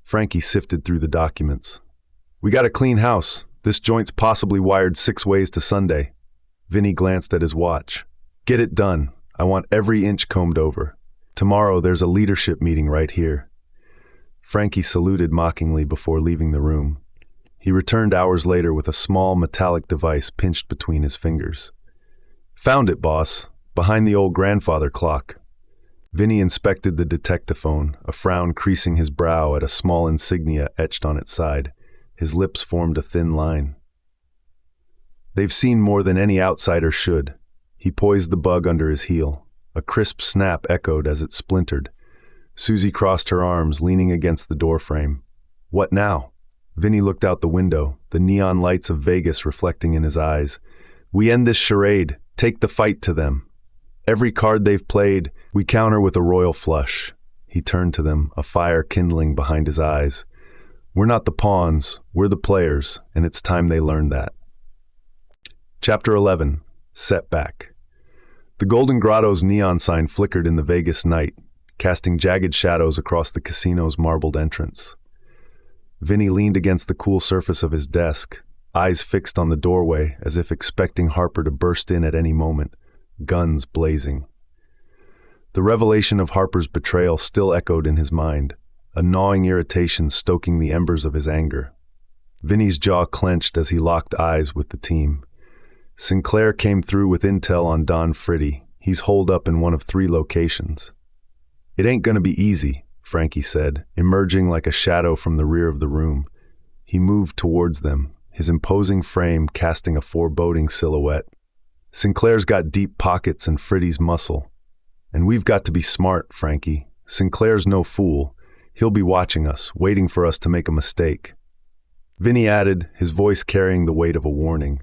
Frankie sifted through the documents. We got a clean house. This joint's possibly wired 6 ways to Sunday. Vinnie glanced at his watch. Get it done. I want every inch combed over. Tomorrow there's a leadership meeting right here. Frankie saluted mockingly before leaving the room. He returned hours later with a small metallic device pinched between his fingers. Found it, boss. Behind the old grandfather clock. Vinnie inspected the detectaphone, a frown creasing his brow at a small insignia etched on its side. His lips formed a thin line. They've seen more than any outsider should. He poised the bug under his heel. A crisp snap echoed as it splintered. Susie crossed her arms, leaning against the doorframe. What now? Vinnie looked out the window, the neon lights of Vegas reflecting in his eyes. We end this charade. Take the fight to them. Every card they've played, we counter with a royal flush. He turned to them, a fire kindling behind his eyes. We're not the pawns, we're the players, and it's time they learned that. Chapter 11. Setback. The Golden Grotto's neon sign flickered in the Vegas night, casting jagged shadows across the casino's marbled entrance. Vinnie leaned against the cool surface of his desk, eyes fixed on the doorway as if expecting Harper to burst in at any moment, guns blazing. The revelation of Harper's betrayal still echoed in his mind, a gnawing irritation stoking the embers of his anger. Vinnie's jaw clenched as he locked eyes with the team. Sinclair came through with intel on Don Friddi. He's holed up in one of 3 locations. It ain't gonna be easy, Frankie said, emerging like a shadow from the rear of the room. He moved towards them, his imposing frame casting a foreboding silhouette. Sinclair's got deep pockets and Friddi's muscle. And we've got to be smart, Frankie. Sinclair's no fool. He'll be watching us, waiting for us to make a mistake. Vinnie added, his voice carrying the weight of a warning.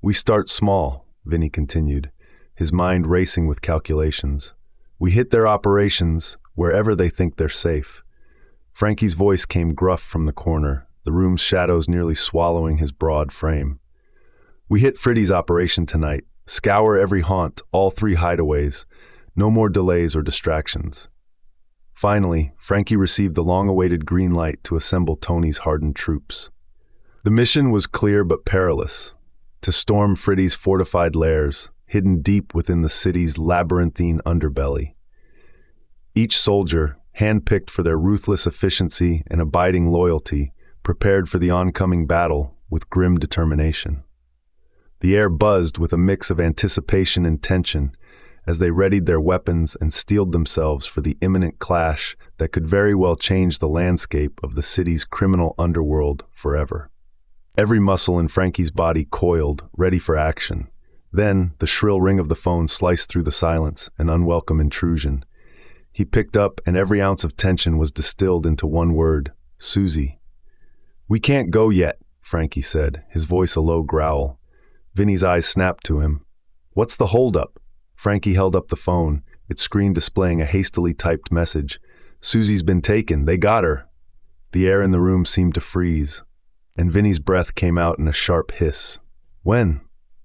We start small, Vinnie continued, his mind racing with calculations. We hit their operations wherever they think they're safe. Frankie's voice came gruff from the corner, the room's shadows nearly swallowing his broad frame. We hit Friddi's operation tonight. Scour every haunt, all 3 hideaways. No more delays or distractions. Finally, Frankie received the long-awaited green light to assemble Tony's hardened troops. The mission was clear but perilous. To storm Friddi's fortified lairs, hidden deep within the city's labyrinthine underbelly. Each soldier, handpicked for their ruthless efficiency and abiding loyalty, prepared for the oncoming battle with grim determination. The air buzzed with a mix of anticipation and tension as they readied their weapons and steeled themselves for the imminent clash that could very well change the landscape of the city's criminal underworld forever. Every muscle in Frankie's body coiled, ready for action. Then, the shrill ring of the phone sliced through the silence, an unwelcome intrusion. He picked up, and every ounce of tension was distilled into one word: Susie. "We can't go yet," Frankie said, his voice a low growl. Vinnie's eyes snapped to him. "What's the holdup?" Frankie held up the phone, its screen displaying a hastily typed message. "Susie's been taken. They got her." The air in the room seemed to freeze, and Vinnie's breath came out in a sharp hiss. "When?"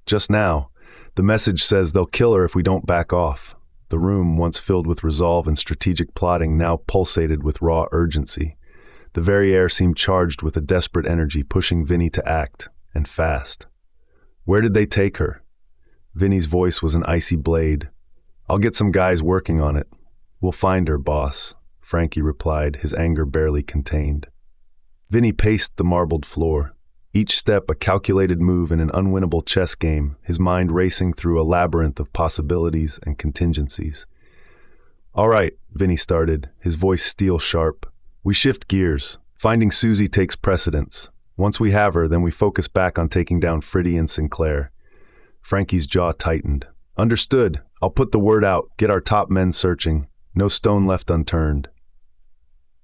"Just now. The message says they'll kill her if we don't back off." The room, once filled with resolve and strategic plotting, now pulsated with raw urgency. The very air seemed charged with a desperate energy, pushing Vinnie to act, and fast. "Where did they take her?" Vinnie's voice was an icy blade. "I'll get some guys working on it. We'll find her, boss," Frankie replied, his anger barely contained. Vinnie paced the marbled floor, each step a calculated move in an unwinnable chess game, his mind racing through a labyrinth of possibilities and contingencies. "All right," Vinnie started, his voice steel sharp. "We shift gears. Finding Susie takes precedence. Once we have her, then we focus back on taking down Friddi and Sinclair." Frankie's jaw tightened. "Understood. I'll put the word out. Get our top men searching. No stone left unturned."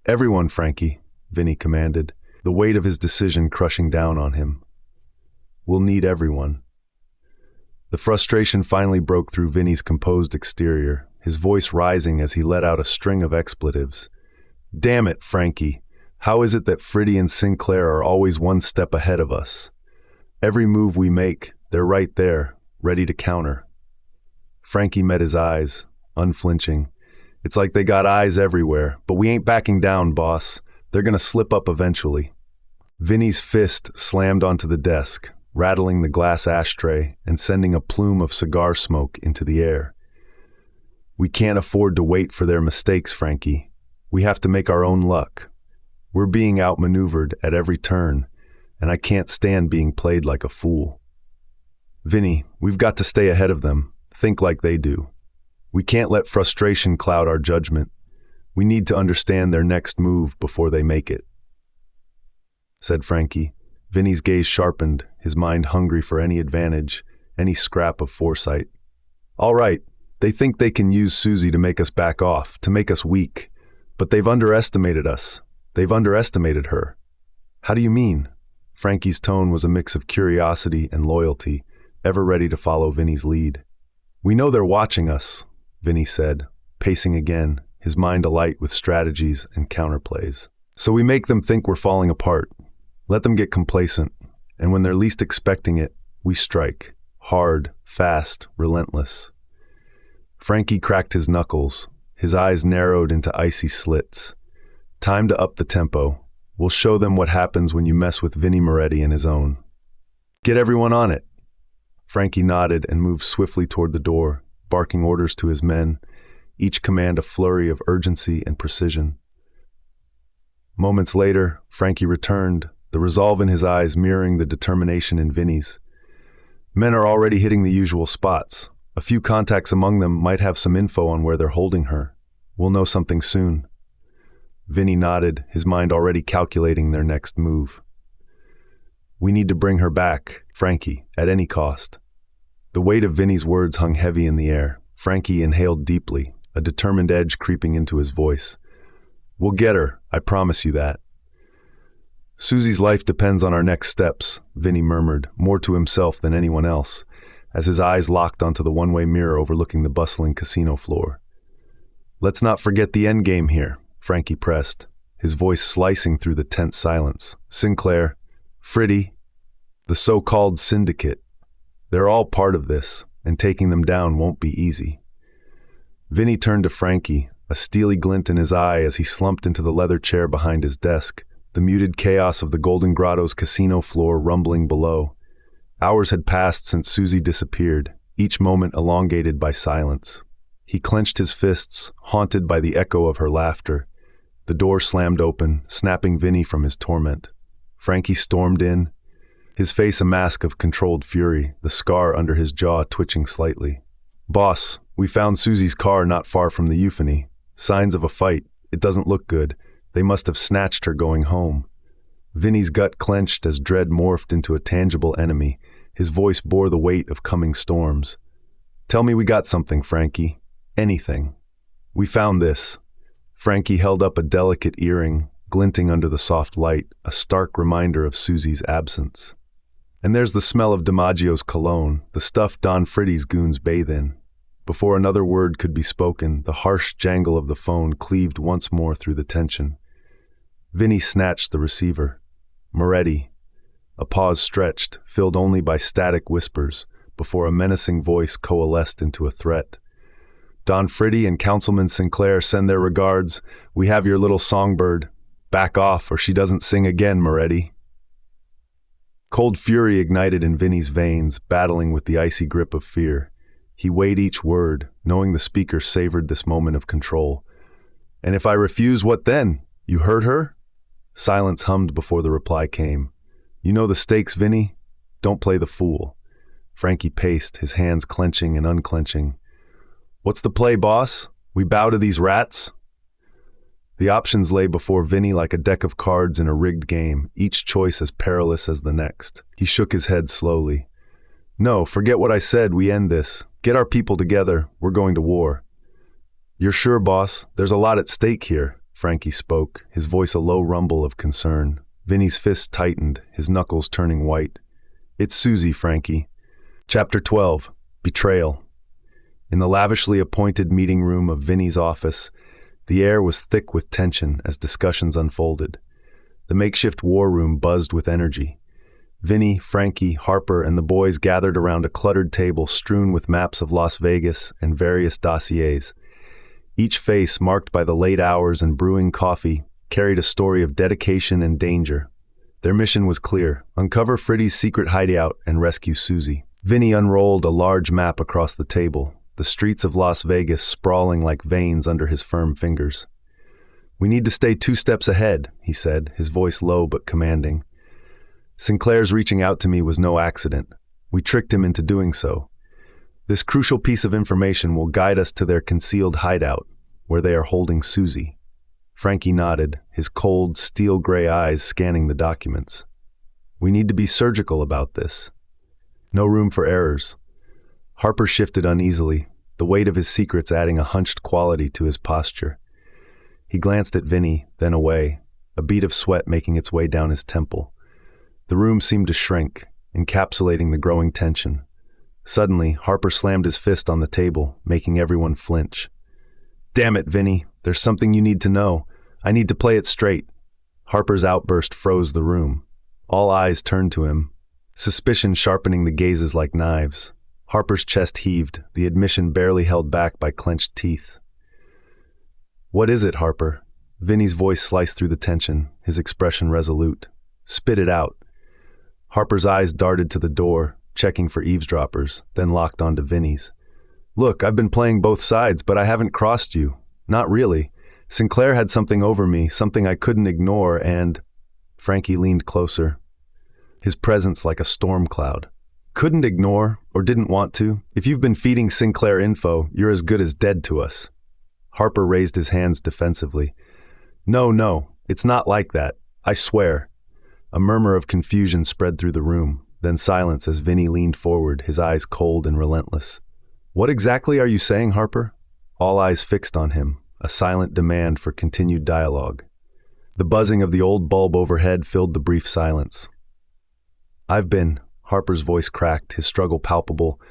"Everyone, Frankie," Vinnie commanded, the weight of his decision crushing down on him. "We'll need everyone." The frustration finally broke through Vinnie's composed exterior, his voice rising as he let out a string of expletives. "Damn it, Frankie. How is it that Friddi and Sinclair are always one step ahead of us? Every move we make, they're right there, ready to counter." Frankie met his eyes, unflinching. "It's like they got eyes everywhere, but we ain't backing down, boss. They're gonna slip up eventually." Vinnie's fist slammed onto the desk, rattling the glass ashtray and sending a plume of cigar smoke into the air. "We can't afford to wait for their mistakes, Frankie. We have to make our own luck. We're being outmaneuvered at every turn, and I can't stand being played like a fool. Vinnie, we've got to stay ahead of them, think like they do. We can't let frustration cloud our judgment. We need to understand their next move before they make it," said Frankie. Vinnie's gaze sharpened, his mind hungry for any advantage, any scrap of foresight. "All right, they think they can use Susie to make us back off, to make us weak. But they've underestimated us. They've underestimated her." "How do you mean?" Frankie's tone was a mix of curiosity and loyalty, ever ready to follow Vinnie's lead. "We know they're watching us," Vinnie said, pacing again, his mind alight with strategies and counterplays. "So we make them think we're falling apart. Let them get complacent, and when they're least expecting it, we strike. Hard, fast, relentless." Frankie cracked his knuckles, his eyes narrowed into icy slits. "Time to up the tempo. We'll show them what happens when you mess with Vinnie Moretti and his own." "Get everyone on it." Frankie nodded and moved swiftly toward the door, barking orders to his men, each command a flurry of urgency and precision. Moments later, Frankie returned, the resolve in his eyes mirroring the determination in Vinnie's. "Men are already hitting the usual spots. A few contacts among them might have some info on where they're holding her. We'll know something soon." Vinnie nodded, his mind already calculating their next move. "We need to bring her back, Frankie, at any cost." The weight of Vinnie's words hung heavy in the air. Frankie inhaled deeply, a determined edge creeping into his voice. "We'll get her, I promise you that." "Susie's life depends on our next steps," Vinnie murmured, more to himself than anyone else, as his eyes locked onto the one-way mirror overlooking the bustling casino floor. "Let's not forget the end game here," Frankie pressed, his voice slicing through the tense silence. "Sinclair, Friddi, the so-called syndicate. They're all part of this, and taking them down won't be easy." Vinnie turned to Frankie, a steely glint in his eye as he slumped into the leather chair behind his desk, the muted chaos of the Golden Grotto's casino floor rumbling below. Hours had passed since Susie disappeared, each moment elongated by silence. He clenched his fists, haunted by the echo of her laughter. The door slammed open, snapping Vinnie from his torment. Frankie stormed in, his face a mask of controlled fury, the scar under his jaw twitching slightly. "Boss, we found Susie's car not far from the euphony. Signs of a fight. It doesn't look good. They must have snatched her going home." Vinnie's gut clenched as dread morphed into a tangible enemy. His voice bore the weight of coming storms. "Tell me we got something, Frankie. Anything." "We found this." Frankie held up a delicate earring, glinting under the soft light, a stark reminder of Susie's absence. "And there's the smell of DiMaggio's cologne, the stuff Don Friddi's goons bathe in." Before another word could be spoken, the harsh jangle of the phone cleaved once more through the tension. Vinnie snatched the receiver. "Moretti." A pause stretched, filled only by static whispers, before a menacing voice coalesced into a threat. "Don Friddi and Councilman Sinclair send their regards. We have your little songbird. Back off, or she doesn't sing again, Moretti." Cold fury ignited in Vinnie's veins, battling with the icy grip of fear. He weighed each word, knowing the speaker savored this moment of control. "And if I refuse, what then? You heard her?" Silence hummed before the reply came. "You know the stakes, Vinnie? Don't play the fool." Frankie paced, his hands clenching and unclenching. "What's the play, boss? We bow to these rats?" The options lay before Vinnie like a deck of cards in a rigged game, each choice as perilous as the next. He shook his head slowly. "No, forget what I said, we end this. Get our people together, we're going to war." "You're sure, boss? There's a lot at stake here," Frankie spoke, his voice a low rumble of concern. Vinnie's fist tightened, his knuckles turning white. "It's Susie, Frankie." Chapter 12. Betrayal. In the lavishly appointed meeting room of Vinnie's office, the air was thick with tension as discussions unfolded. The makeshift war room buzzed with energy. Vinnie, Frankie, Harper, and the boys gathered around a cluttered table strewn with maps of Las Vegas and various dossiers. Each face, marked by the late hours and brewing coffee, carried a story of dedication and danger. Their mission was clear: uncover Friddi's secret hideout and rescue Susie. Vinnie unrolled a large map across the table, the streets of Las Vegas sprawling like veins under his firm fingers. "We need to stay 2 steps ahead," he said, his voice low but commanding. "Sinclair's reaching out to me was no accident. We tricked him into doing so. This crucial piece of information will guide us to their concealed hideout, where they are holding Susie." Frankie nodded, his cold, steel-gray eyes scanning the documents. "We need to be surgical about this. No room for errors." Harper shifted uneasily, the weight of his secrets adding a hunched quality to his posture. He glanced at Vinnie, then away, a bead of sweat making its way down his temple. The room seemed to shrink, encapsulating the growing tension. Suddenly, Harper slammed his fist on the table, making everyone flinch. "Damn it, Vinnie, there's something you need to know. I need to play it straight." Harper's outburst froze the room. All eyes turned to him, suspicion sharpening the gazes like knives. Harper's chest heaved, the admission barely held back by clenched teeth. "What is it, Harper?" Vinnie's voice sliced through the tension, his expression resolute. "Spit it out." Harper's eyes darted to the door, checking for eavesdroppers, then locked onto Vinnie's. "Look, I've been playing both sides, but I haven't crossed you. Not really. Sinclair had something over me, something I couldn't ignore, and—" Frankie leaned closer, his presence like a storm cloud. "Couldn't ignore, or didn't want to? If you've been feeding Sinclair info, you're as good as dead to us." Harper raised his hands defensively. No, it's not like that. I swear." A murmur of confusion spread through the room, then silence as Vinnie leaned forward, his eyes cold and relentless. "What exactly are you saying, Harper?" All eyes fixed on him, a silent demand for continued dialogue. The buzzing of the old bulb overhead filled the brief silence. Harper's voice cracked, his struggle palpable.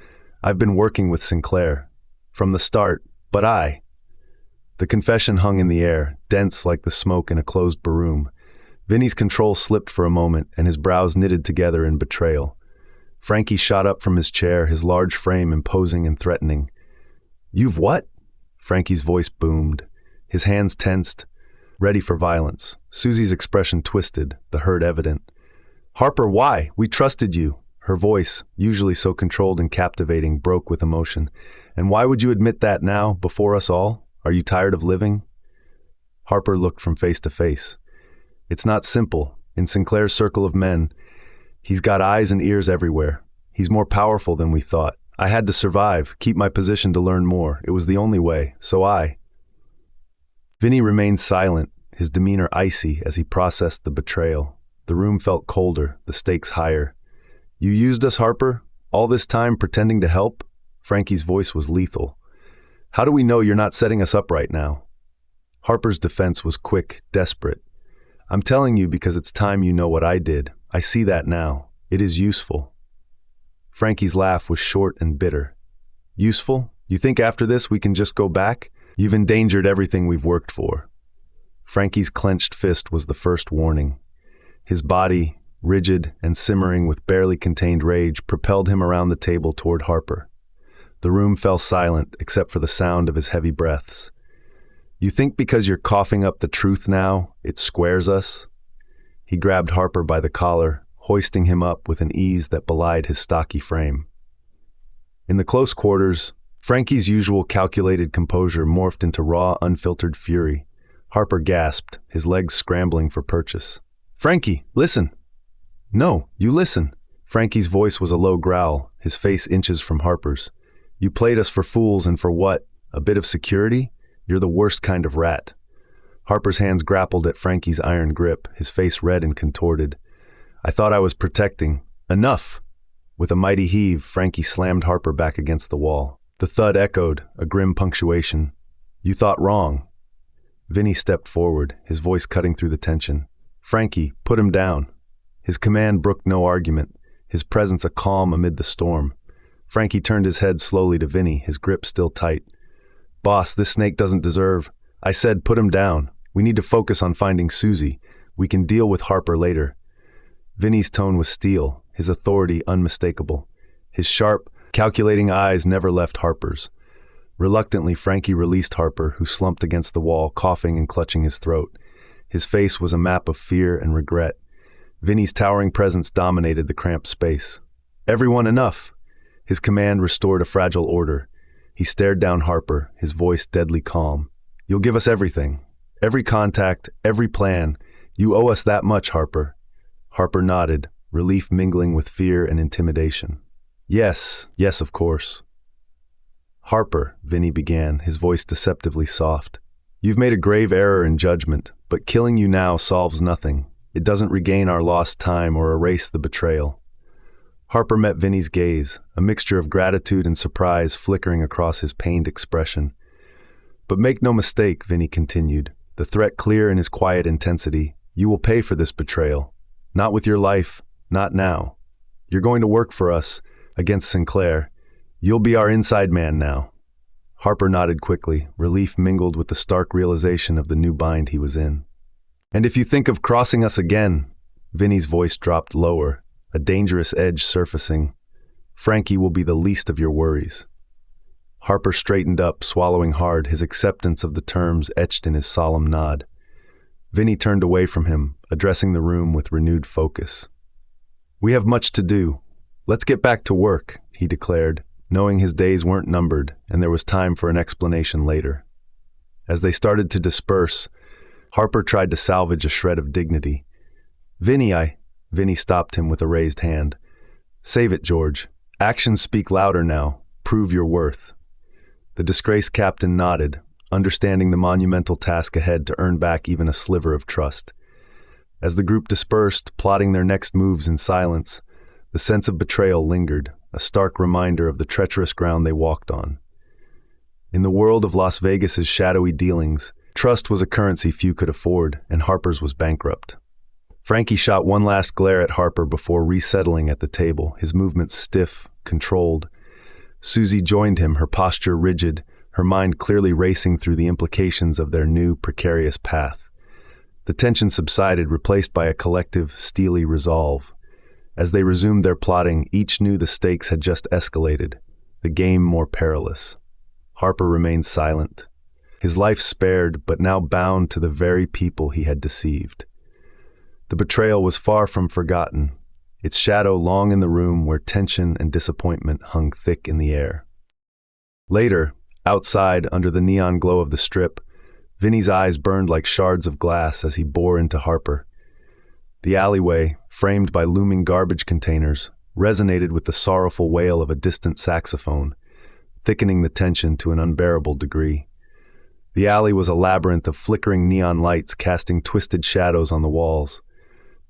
"I've been working with Sinclair. From the start, but The confession hung in the air, dense like the smoke in a closed baroom. Vinnie's control slipped for a moment, and his brows knitted together in betrayal. Frankie shot up from his chair, his large frame imposing and threatening. "You've what?" Frankie's voice boomed, his hands tensed, ready for violence. Susie's expression twisted, the hurt evident. "Harper, why? We trusted you." Her voice, usually so controlled and captivating, broke with emotion. "And why would you admit that now, before us all? Are you tired of living?" Harper looked from face to face. "It's not simple. In Sinclair's circle of men, he's got eyes and ears everywhere. He's more powerful than we thought. I had to survive, keep my position to learn more. It was the only way, Vinnie remained silent, his demeanor icy as he processed the betrayal. The room felt colder, the stakes higher. "You used us, Harper? All this time pretending to help?" Frankie's voice was lethal. "How do we know you're not setting us up right now?" Harper's defense was quick, desperate. "I'm telling you because it's time you know what I did. I see that now. It is useful." Frankie's laugh was short and bitter. "Useful? You think after this we can just go back? You've endangered everything we've worked for." Frankie's clenched fist was the first warning. His body, rigid and simmering with barely contained rage, propelled him around the table toward Harper. The room fell silent except for the sound of his heavy breaths. "You think because you're coughing up the truth now, it squares us?" He grabbed Harper by the collar, hoisting him up with an ease that belied his stocky frame. In the close quarters, Frankie's usual calculated composure morphed into raw, unfiltered fury. Harper gasped, his legs scrambling for purchase. "Frankie, listen!" "No, you listen!" Frankie's voice was a low growl, his face inches from Harper's. "You played us for fools, and for what? A bit of security? You're the worst kind of rat." Harper's hands grappled at Frankie's iron grip, his face red and contorted. "I thought I was protecting. Enough!" With a mighty heave, Frankie slammed Harper back against the wall. The thud echoed, a grim punctuation. "You thought wrong." Vinnie stepped forward, his voice cutting through the tension. "Frankie, put him down." His command brooked no argument, his presence a calm amid the storm. Frankie turned his head slowly to Vinnie, his grip still tight. "Boss, this snake doesn't deserve—" "I said put him down. We need to focus on finding Susie. We can deal with Harper later." Vinnie's tone was steel, his authority unmistakable. His sharp, calculating eyes never left Harper's. Reluctantly, Frankie released Harper, who slumped against the wall, coughing and clutching his throat. His face was a map of fear and regret. Vinnie's towering presence dominated the cramped space. "Everyone, enough!" His command restored a fragile order. He stared down Harper, his voice deadly calm. "You'll give us everything. Every contact, every plan. You owe us that much, Harper." Harper nodded, relief mingling with fear and intimidation. Yes, of course." "Harper," Vinnie began, his voice deceptively soft. "You've made a grave error in judgment, but killing you now solves nothing. It doesn't regain our lost time or erase the betrayal." Harper met Vinnie's gaze, a mixture of gratitude and surprise flickering across his pained expression. "But make no mistake," Vinnie continued, the threat clear in his quiet intensity. "You will pay for this betrayal. Not with your life, not now. You're going to work for us, against Sinclair. You'll be our inside man now." Harper nodded quickly, relief mingled with the stark realization of the new bind he was in. "And if you think of crossing us again," Vinnie's voice dropped lower, a dangerous edge surfacing, "Frankie will be the least of your worries." Harper straightened up, swallowing hard, his acceptance of the terms etched in his solemn nod. Vinnie turned away from him, addressing the room with renewed focus. "We have much to do. Let's get back to work," he declared, knowing his days weren't numbered and there was time for an explanation later. As they started to disperse, Harper tried to salvage a shred of dignity. Vinnie stopped him with a raised hand. "Save it, George. Actions speak louder now. Prove your worth." The disgraced captain nodded, understanding the monumental task ahead to earn back even a sliver of trust. As the group dispersed, plotting their next moves in silence, the sense of betrayal lingered, a stark reminder of the treacherous ground they walked on. In the world of Las Vegas's shadowy dealings, trust was a currency few could afford, and Harper's was bankrupt. Frankie shot one last glare at Harper before resettling at the table, his movements stiff, controlled. Susie joined him, her posture rigid, her mind clearly racing through the implications of their new, precarious path. The tension subsided, replaced by a collective, steely resolve. As they resumed their plotting, each knew the stakes had just escalated, the game more perilous. Harper remained silent, his life spared, but now bound to the very people he had deceived. The betrayal was far from forgotten, its shadow long in the room where tension and disappointment hung thick in the air. Later, outside under the neon glow of the Strip, Vinnie's eyes burned like shards of glass as he bore into Harper. The alleyway, framed by looming garbage containers, resonated with the sorrowful wail of a distant saxophone, thickening the tension to an unbearable degree. The alley was a labyrinth of flickering neon lights casting twisted shadows on the walls.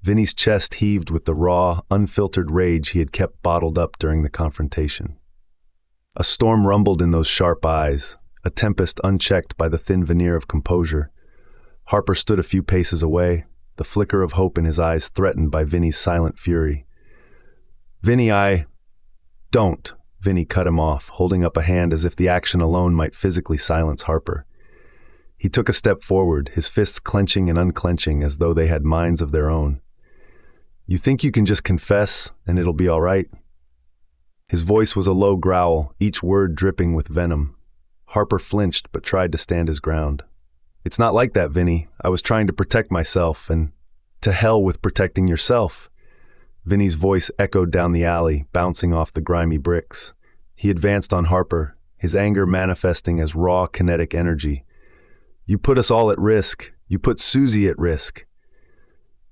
Vinnie's chest heaved with the raw, unfiltered rage he had kept bottled up during the confrontation. A storm rumbled in those sharp eyes, a tempest unchecked by the thin veneer of composure. Harper stood a few paces away, the flicker of hope in his eyes threatened by Vinnie's silent fury. "Vinnie, Don't," Vinnie cut him off, holding up a hand as if the action alone might physically silence Harper. He took a step forward, his fists clenching and unclenching as though they had minds of their own. "You think you can just confess and it'll be all right?" His voice was a low growl, each word dripping with venom. Harper flinched but tried to stand his ground. "It's not like that, Vinnie. I was trying to protect myself, and to hell with protecting yourself." Vinnie's voice echoed down the alley, bouncing off the grimy bricks. He advanced on Harper, his anger manifesting as raw kinetic energy. "You put us all at risk. You put Susie at risk."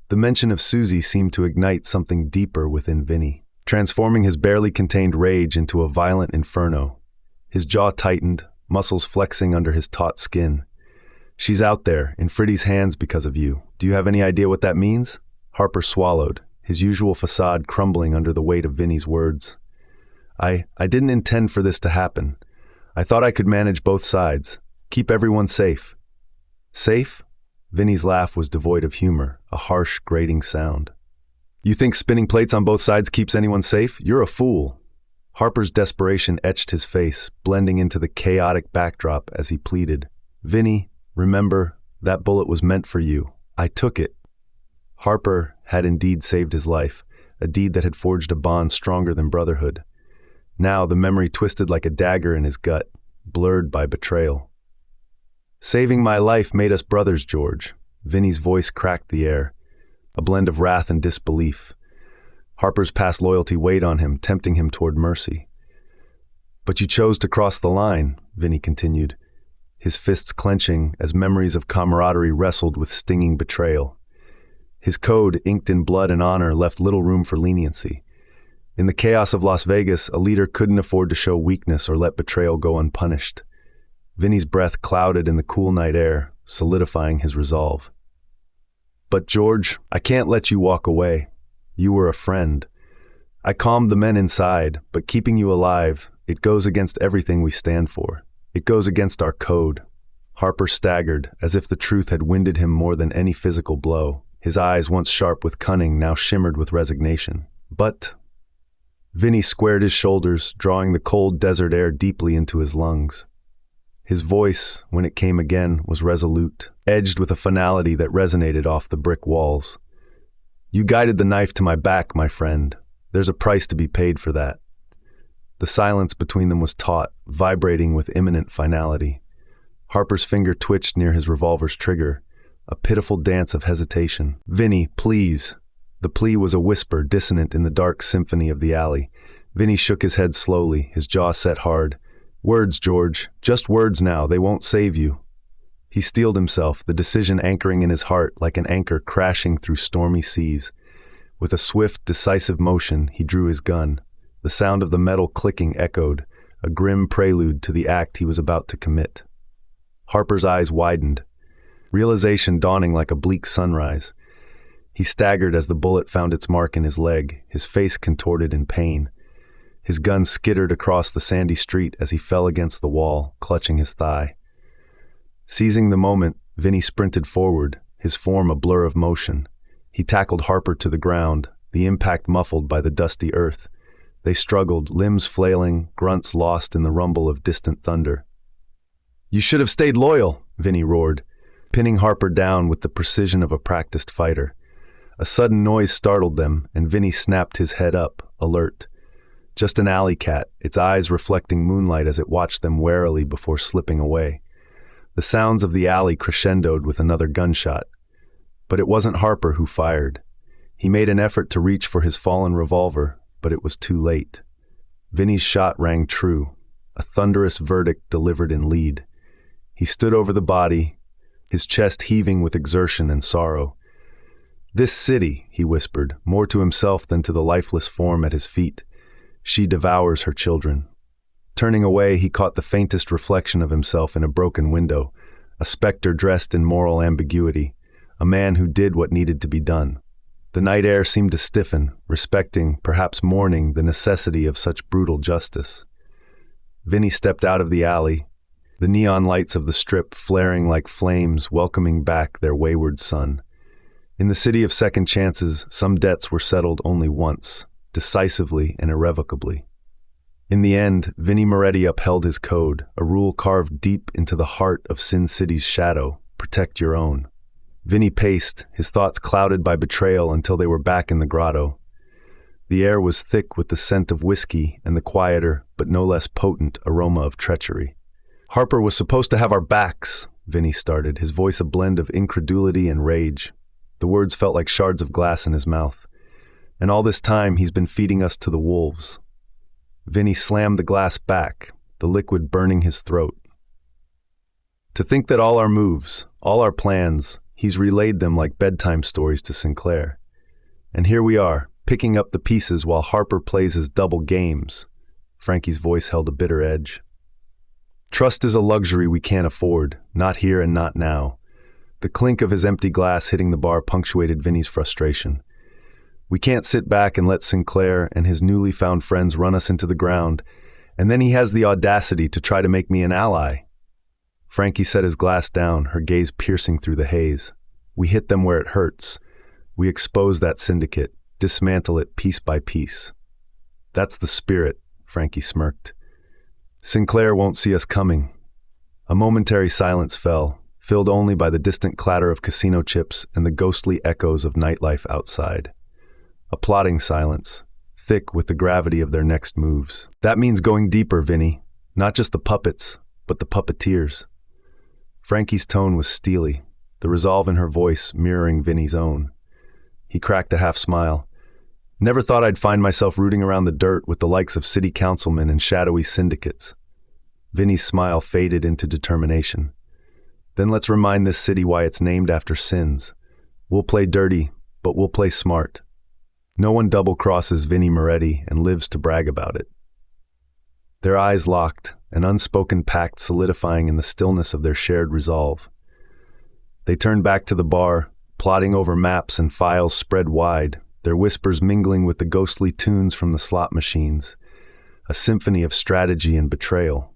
The mention of Susie seemed to ignite something deeper within Vinnie, transforming his barely contained rage into a violent inferno. His jaw tightened, muscles flexing under his taut skin. "She's out there, in Friddi's hands because of you. Do you have any idea what that means?" Harper swallowed, his usual facade crumbling under the weight of Vinnie's words. I didn't intend for this to happen. I thought I could manage both sides, keep everyone safe." "Safe?" Vinnie's laugh was devoid of humor, a harsh, grating sound. "You think spinning plates on both sides keeps anyone safe? You're a fool." Harper's desperation etched his face, blending into the chaotic backdrop as he pleaded. "Vinnie, remember, that bullet was meant for you. I took it." Harper had indeed saved his life, a deed that had forged a bond stronger than brotherhood. Now the memory twisted like a dagger in his gut, blurred by betrayal. "Saving my life made us brothers, George." Vinnie's voice cracked the air, a blend of wrath and disbelief. Harper's past loyalty weighed on him, tempting him toward mercy. "But you chose to cross the line," Vinnie continued, his fists clenching as memories of camaraderie wrestled with stinging betrayal. His code, inked in blood and honor, left little room for leniency. In the chaos of Las Vegas, a leader couldn't afford to show weakness or let betrayal go unpunished. Vinnie's breath clouded in the cool night air, solidifying his resolve. "But George, I can't let you walk away. You were a friend. I calmed the men inside, but keeping you alive, it goes against everything we stand for. It goes against our code." Harper staggered, as if the truth had winded him more than any physical blow. His eyes, once sharp with cunning, now shimmered with resignation. "But—" Vinnie squared his shoulders, drawing the cold desert air deeply into his lungs. His voice, when it came again, was resolute, edged with a finality that resonated off the brick walls. "You guided the knife to my back, my friend. There's a price to be paid for that." The silence between them was taut, vibrating with imminent finality. Harper's finger twitched near his revolver's trigger, a pitiful dance of hesitation. "Vinnie, please." The plea was a whisper dissonant in the dark symphony of the alley. Vinnie shook his head slowly, his jaw set hard. "Words, George. Just words now. They won't save you." He steeled himself, the decision anchoring in his heart like an anchor crashing through stormy seas. With a swift, decisive motion, he drew his gun. The sound of the metal clicking echoed, a grim prelude to the act he was about to commit. Harper's eyes widened, realization dawning like a bleak sunrise. He staggered as the bullet found its mark in his leg, his face contorted in pain. His gun skittered across the sandy street as he fell against the wall, clutching his thigh. Seizing the moment, Vinnie sprinted forward, his form a blur of motion. He tackled Harper to the ground, the impact muffled by the dusty earth. They struggled, limbs flailing, grunts lost in the rumble of distant thunder. "You should have stayed loyal," Vinnie roared, pinning Harper down with the precision of a practiced fighter. A sudden noise startled them, and Vinnie snapped his head up, alert. Just an alley cat, its eyes reflecting moonlight as it watched them warily before slipping away. The sounds of the alley crescendoed with another gunshot. But it wasn't Harper who fired. He made an effort to reach for his fallen revolver, but it was too late. Vinnie's shot rang true, a thunderous verdict delivered in lead. He stood over the body, his chest heaving with exertion and sorrow. "This city," he whispered, more to himself than to the lifeless form at his feet. "She devours her children." Turning away, he caught the faintest reflection of himself in a broken window, a specter dressed in moral ambiguity, a man who did what needed to be done. The night air seemed to stiffen, respecting, perhaps mourning, the necessity of such brutal justice. Vinnie stepped out of the alley, the neon lights of the strip flaring like flames welcoming back their wayward son. In the city of second chances, some debts were settled only once, decisively and irrevocably. In the end, Vinnie Moretti upheld his code, a rule carved deep into the heart of Sin City's shadow: protect your own. Vinnie paced, his thoughts clouded by betrayal until they were back in the grotto. The air was thick with the scent of whiskey and the quieter, but no less potent, aroma of treachery. "Harper was supposed to have our backs," Vinnie started, his voice a blend of incredulity and rage. The words felt like shards of glass in his mouth. "And all this time he's been feeding us to the wolves." Vinnie slammed the glass back, the liquid burning his throat. "To think that all our moves, all our plans, he's relayed them like bedtime stories to Sinclair. And here we are, picking up the pieces while Harper plays his double games." Frankie's voice held a bitter edge. "Trust is a luxury we can't afford, not here and not now." The clink of his empty glass hitting the bar punctuated Vinnie's frustration. "We can't sit back and let Sinclair and his newly found friends run us into the ground, and then he has the audacity to try to make me an ally." Frankie set his glass down, her gaze piercing through the haze. "We hit them where it hurts. We expose that syndicate, dismantle it piece by piece." "That's the spirit," Frankie smirked. "Sinclair won't see us coming." A momentary silence fell, filled only by the distant clatter of casino chips and the ghostly echoes of nightlife outside. A plodding silence, thick with the gravity of their next moves. "That means going deeper, Vinnie. Not just the puppets, but the puppeteers." Frankie's tone was steely, the resolve in her voice mirroring Vinnie's own. He cracked a half smile. "Never thought I'd find myself rooting around the dirt with the likes of city councilmen and shadowy syndicates." Vinnie's smile faded into determination. "Then let's remind this city why it's named after sins. We'll play dirty, but we'll play smart. No one double-crosses Vinnie Moretti and lives to brag about it." Their eyes locked, an unspoken pact solidifying in the stillness of their shared resolve. They turned back to the bar, plodding over maps and files spread wide, their whispers mingling with the ghostly tunes from the slot machines, a symphony of strategy and betrayal.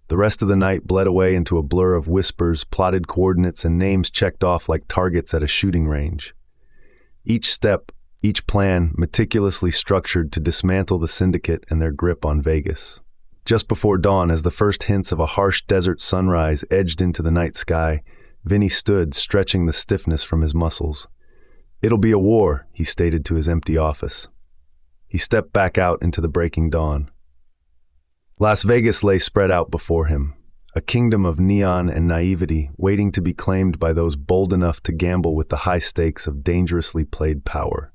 The rest of the night bled away into a blur of whispers, plotted coordinates, and names checked off like targets at a shooting range. Each step, each plan meticulously structured to dismantle the syndicate and their grip on Vegas. Just before dawn, as the first hints of a harsh desert sunrise edged into the night sky, Vinnie stood, stretching the stiffness from his muscles. "It'll be a war," he stated to his empty office. He stepped back out into the breaking dawn. Las Vegas lay spread out before him, a kingdom of neon and naivety waiting to be claimed by those bold enough to gamble with the high stakes of dangerously played power.